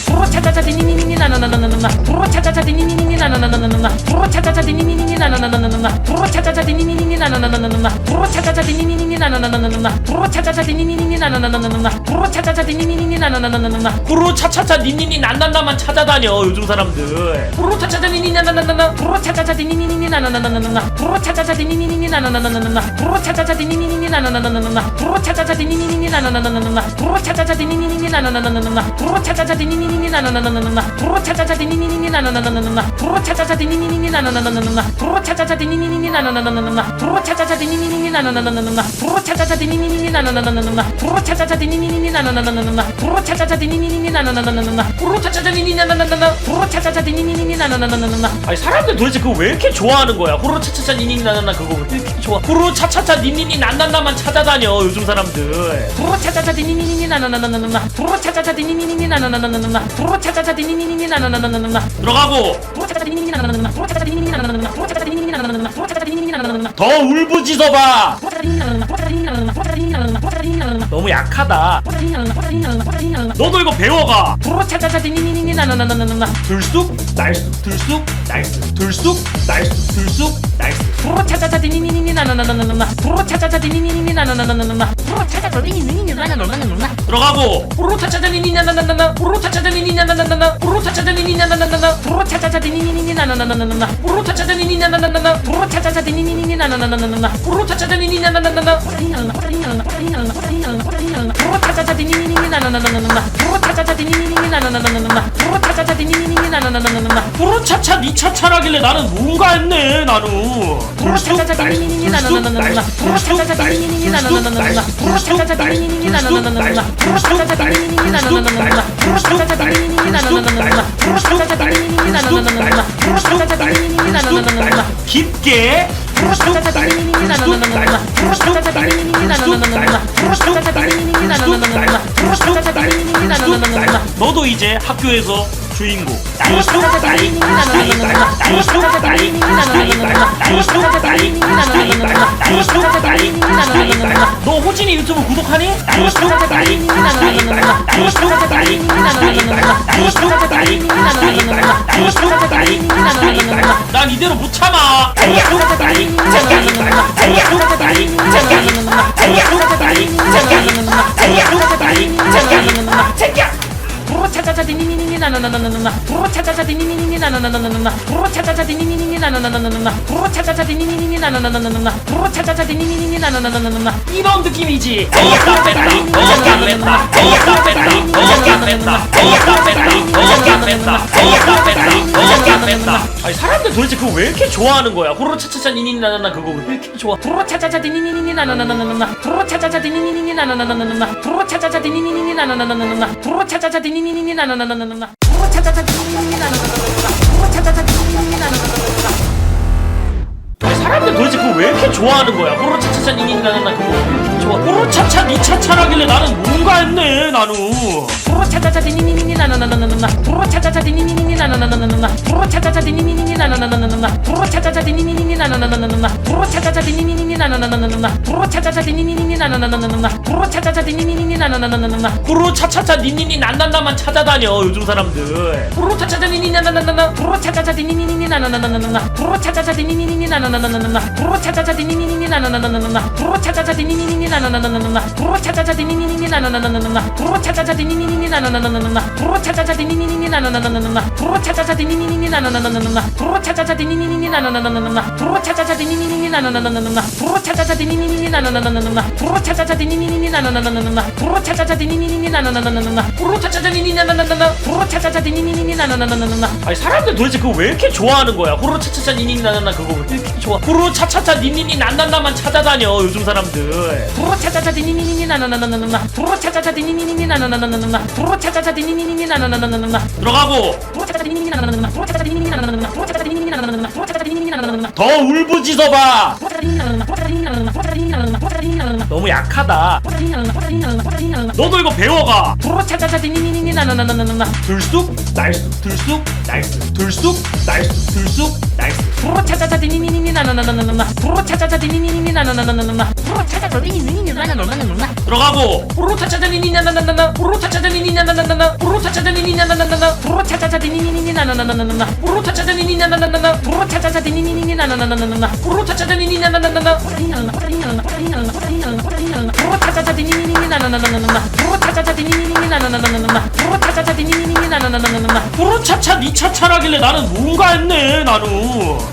프로 차차차 디니니니 나나나나나나 프로 차차차 디니니니 나나나나나나 프로 차차차 디니니니 나나나나나나 프로 차차차 디니니니 나나나나나나 프로 차차차 디니니니 나나나나나나 프로 차차차 디니니니 나나나나나나 프로 차차차 디니니니 나나나나나나 호로로 차차차 니니니 난난나만 찾아다녀 요즘 사람들. 호로로 차차차 니니 나나나나나 프로 차차차 디니니니 나나나나나나 프로 차차차 디니니니 나나나나나나 프로 차차차 디니니니 나나나나나나 프로 차차차 디니니니 나나나나나나 프로 차차차 디니니니 나나나나나나 프로 차차차 디니니니 나나나나나나 프로 차차차 디니니니 나나나나나나 프로 차차차 디니니니 나나나나나나 프로 차차차 디니니니 나나나나나나 프로 차차차 디니니니 나나나나나나 프로 차차차 디니니니 나나나나나나 프로 차차차 디니니니 나나나나나나 프로 차차차 디니니니 나나나나나나 호로로 차차차 니니 나나나나나. 프로 차차차 디니니니 나나나나나나 아니 사람들 도대체 그거 왜 이렇게 좋아하는 거야? 호로로 차차차 니니 나나나 그거 왜 이렇게 좋아? 호로로 차차차 니니니 난난나만 찾아다녀 요즘 사람들. 프로 차차차 디니니니 나나나나나나 프로 차차차 디니니니 나나나나나나 프로 차차차 디니니니 나나나나나나 들어가고 프로 차차차 디니니니 나나나나나 프로 차차차 디니니니 나나나나나 프로 차차차 디니니니 나나나나나 프로 차차차 디니니니 나나나나나 더 울부짖어봐. 프로 차차차 디니니니 나나나나 프로 차차차 디니니니 나나나나 프로 차차차 디니니니 나나나나 프로 차차차 디니니니 나나나나 너무 약하다. 프로 차차차 디니니니 나나나나 프로 차차차 디니니니 나나나나 프로 차차차 디니니니 나나나나 너도 이거 배워가. 프로 차차차 디니니니 나나나나나나 들쑥 날쑥 들쑥 날쑥 들쑥 날쑥 들쑥 날쑥. 프로 차차차 디니니니 나나나나나나 프로 차차차 디니니니 나나나나나나 프로 차차차 디니니니 나나나나나나 들어가고 호로로 차차차 니니 나나나나나 호로로 차차차 니니 나나나나나 호로로 차차차 니니 나나나나나 프로 차차차 디니니니 나나나나나나 호로로 차차차 니니 나나나나나 프로 차차차 디니니니 나나나나나나 호로로 차차차 니니 나나나나나 프로 차차차 디니니니 나나나나나나 프로 차차차 디니니니 나나나나나나 프로 차차차 디니니니 나나나나나나 호로로 차차 니 차차라길래 나는 뭔가 했네 나는. 프로 차차차 디니니니 나나나나나나 프로 차차차 디니니니 나나나나나나 프로 차차차 디니니니 나나나나나나 프로 차차차 디니니니 나나나나나나 프로 차차차 디니니니 나나나나나나 프로 차차차 디니니니 나나나나나나 프로 차차차 디니니니 나나나나나나 깊게 프로 차차차 디니니니 나나나나나나 프로 차차차 디니니니 나나나나나나 프로 차차차 디니니니 나나나나나나 프로 차차차 디니니니 나나나나나나 너도 이제 학교에서 주인공 너 호진이 유튜브 구독하니? 난 이대로 못 참아. 부르 차차차 디니니니 나나나나나나 부르 차차차 디니니니 나나나나나나 부르 차차차 디니니니 나나나나나나 부르 차차차 디니니니 나나나나나나 부르 차차차 디니니니 나나나나나나 이런 느낌이지. 어깨 뺐다. 어깨 뺐다. 어깨 뺐다. 어깨 뺐다. 어깨 뺐다. 어깨 뺐다. 어깨 뺐다. 어깨 뺐다. 아니 사람들 도대체 그거 왜 이렇게 좋아하는 거야? 호로 차차차 니니 나나나 그거 왜 이렇게 좋아? 부르 차차차 디니니니 나나나나나나 부르 차차차 디니니니 나나나나나나 부르 차차차 디니니니 나나나나나나 부르 차차차 디니니니 나나나나나나 부르 차차차 디니니니 나나나나나나 부르 차차차 디니니니 나나나나나나 아니 사람들 도대체 그거 왜 이렇게 좋아하는 거야? 호로 차차차 니니 나나나 그거 왜 이렇게 좋아? 호로 차차 니 차차라길래 나는 뭔가 했네 나는. 부르 차차차 디니니니 나나나나나나 부르 차차차 디니니니 나나나나나나 부르 차차차 디니니니 나나나나나나 부르 차차차 디니니니 나나나나나나 부르 차차차 디니니니 나나나나나나 부르 차차차 디니니니 나나나나나나 부르 차차차 디니니니 나나나나나나 호로 차차차 니니니 난난나만 찾아다녀 요즘 사람들. 호로 차차차 니니 나나나나나. 부르 차차차 디니니니 나나나나나나 부르 차차차 디니니니 나나나나나나 부르 차차차 디니니니 나나나나나나 부르 차차차 디니니니 나나나나나나 부르 차차차 디니니니 나나나나나나 부르 차차차 디니니니 나나나나나나 부르 차차차 디니니니 나나나나나나 부르 차차차 디니니니 나나나나나나 부르 차차차 디니니니 나나나나나나 부르 차차차 디니니니 나나나나나나 부르 차차차 디니니니 나나나나나나 부르 차차차 디니니니 나나나나나나 부르 차차차 디니니니 나나나나나나 호로 차차차 니니 나나나나나. 부르 차차차 디니니니 나나나나나나 아니 사람들 도대체 그거 왜 이렇게 좋아하는 거야? 호로 차차차 니니 나나나 그거 왜 이렇게 좋아? 호로 차차차 니니니 난난나만 찾아다녀 요즘 사람들. 부르 차차차 디니니니 나나나나나나 부르 차차차 디니니니 나나나나나나 부르 차차차 디니니니 나나나나나나 들어가고 부르 차차차 디니니니 나나나나나 부르 차차차 디니니니 나나나나나 부르 차차차 디니니니 나나나나나 부르 차차차 디니니니 나나나나나 더 울부짖어봐. 부르 차차차 디니니니 나나나나 부르 차차차 디니니니 나나나나 부르 차차차 디니니니 나나나나 부르 차차차 디니니니 나나나나 너무 약하다. 부르 차차차 디니니니 나나나나 부르 차차차 디니니니 나나나나 부르 차차차 디니니니 나나나나 너도 이거 배워가. 부르 차차차 디니니니 나나나나나나 들쑥 날쑥 들쑥 날쑥 들쑥 날쑥 들쑥 날쑥. 부르 차차차 디니니니 나나나나나나 부르 차차차 디니니니 나나나나나나 부르 차차차 디니니니 나나나나나나 들어가고 호로 차차차 니니 나나나나나. 호로 차차차 니니 나나나나나. 호로 차차차 니니 나나나나나. 부르 차차차 디니니니 나나나나나나 호로 차차차 니니 나나나나나. 부르 차차차 디니니니 나나나나나나 호로 차차차 니니 나나나나나. 부르 차차차 디니니니 나나나나나나 부르 차차차 디니니니 나나나나나나 부르 차차차 디니니니 나나나나나나 호로 차차 니 차차라길래 나는 뭔가 했네 나는.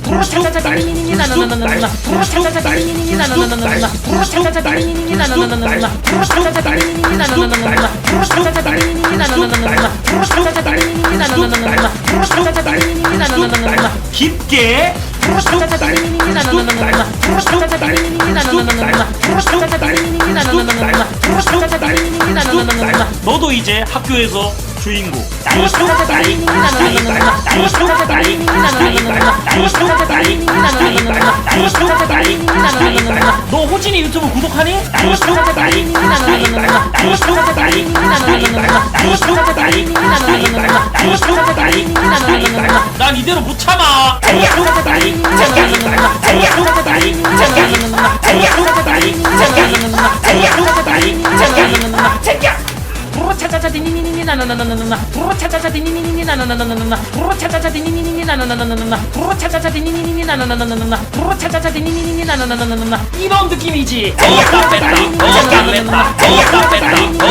부르 차차차 디니니니 나나나나나나 부르 차차차 디니니니 나나나나나나 부르 차차차 디니니니 나나나나나나 부르 차차차 디니니니 나나나나나나 부르 차차차 디니니니 나나나나나나 부르 차차차 디니니니 나나나나나나 부르 차차차 디니니니 나나나나나나 깊게 부르 차차차 디니니니 나나나나나나 부르 차차차 디니니니 나나나나나나 부르 차차차 디니니니 나나나나나나 부르 차차차 디니니니 나나나나나나 너도 이제 학교에서 주인공. 부르 차차차 디니니니 나나나나나나 부르 차차차 디니니니 나나나나나나 부르 차차차 디니니니 나나나나나나 부르 차차차 디니니니 나나나나나나 너 호진이 유튜브 구독하니? 부르 차차차 디니니니 나나나나나나 부르 차차차 디니니니 나나나나나나 부르 차차차 디니니니 나나나나나나 부르 차차차 디니니니 나나나나나나 난 이대로 못 참아. 부르 차차차 디니니니 나나나나나나 부르 차차차 디니니니 나나나나나나 부르 차차차 디니니니 나나나나나나 부르 차차차 디니니니 나나나나나나 부르 차차차 디니니니 나나나나나나 부르 차차차 디니니니 나나나나나나 부르 차차차 디니니니 나나나나나나 부르 차차차 디니니니 나나나나나나 부르 차차차 디니니니 나나나나나나 이런 느낌이지. 어깨 뺐다. 어깨 뺐다. 어깨 뺐다. 어깨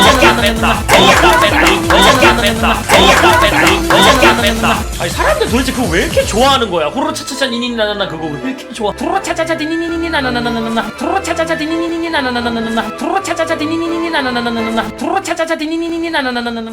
뺐다. 어깨 뺐다. 어깨 뺐다. 어깨 뺐다. 어깨 뺐다. 아니 사람들 도대체 그거 왜 이렇게 좋아하는 거야? 호로 차차차 니니 나나나 그거 왜 이렇게 좋아? 부르 차차차 디니니니 나나나나나나 부르 차차차 디니니니 나나나나나나 부르 차차차 디니니니 나나나나나나 부르 차차차 디니니니 나나나나나나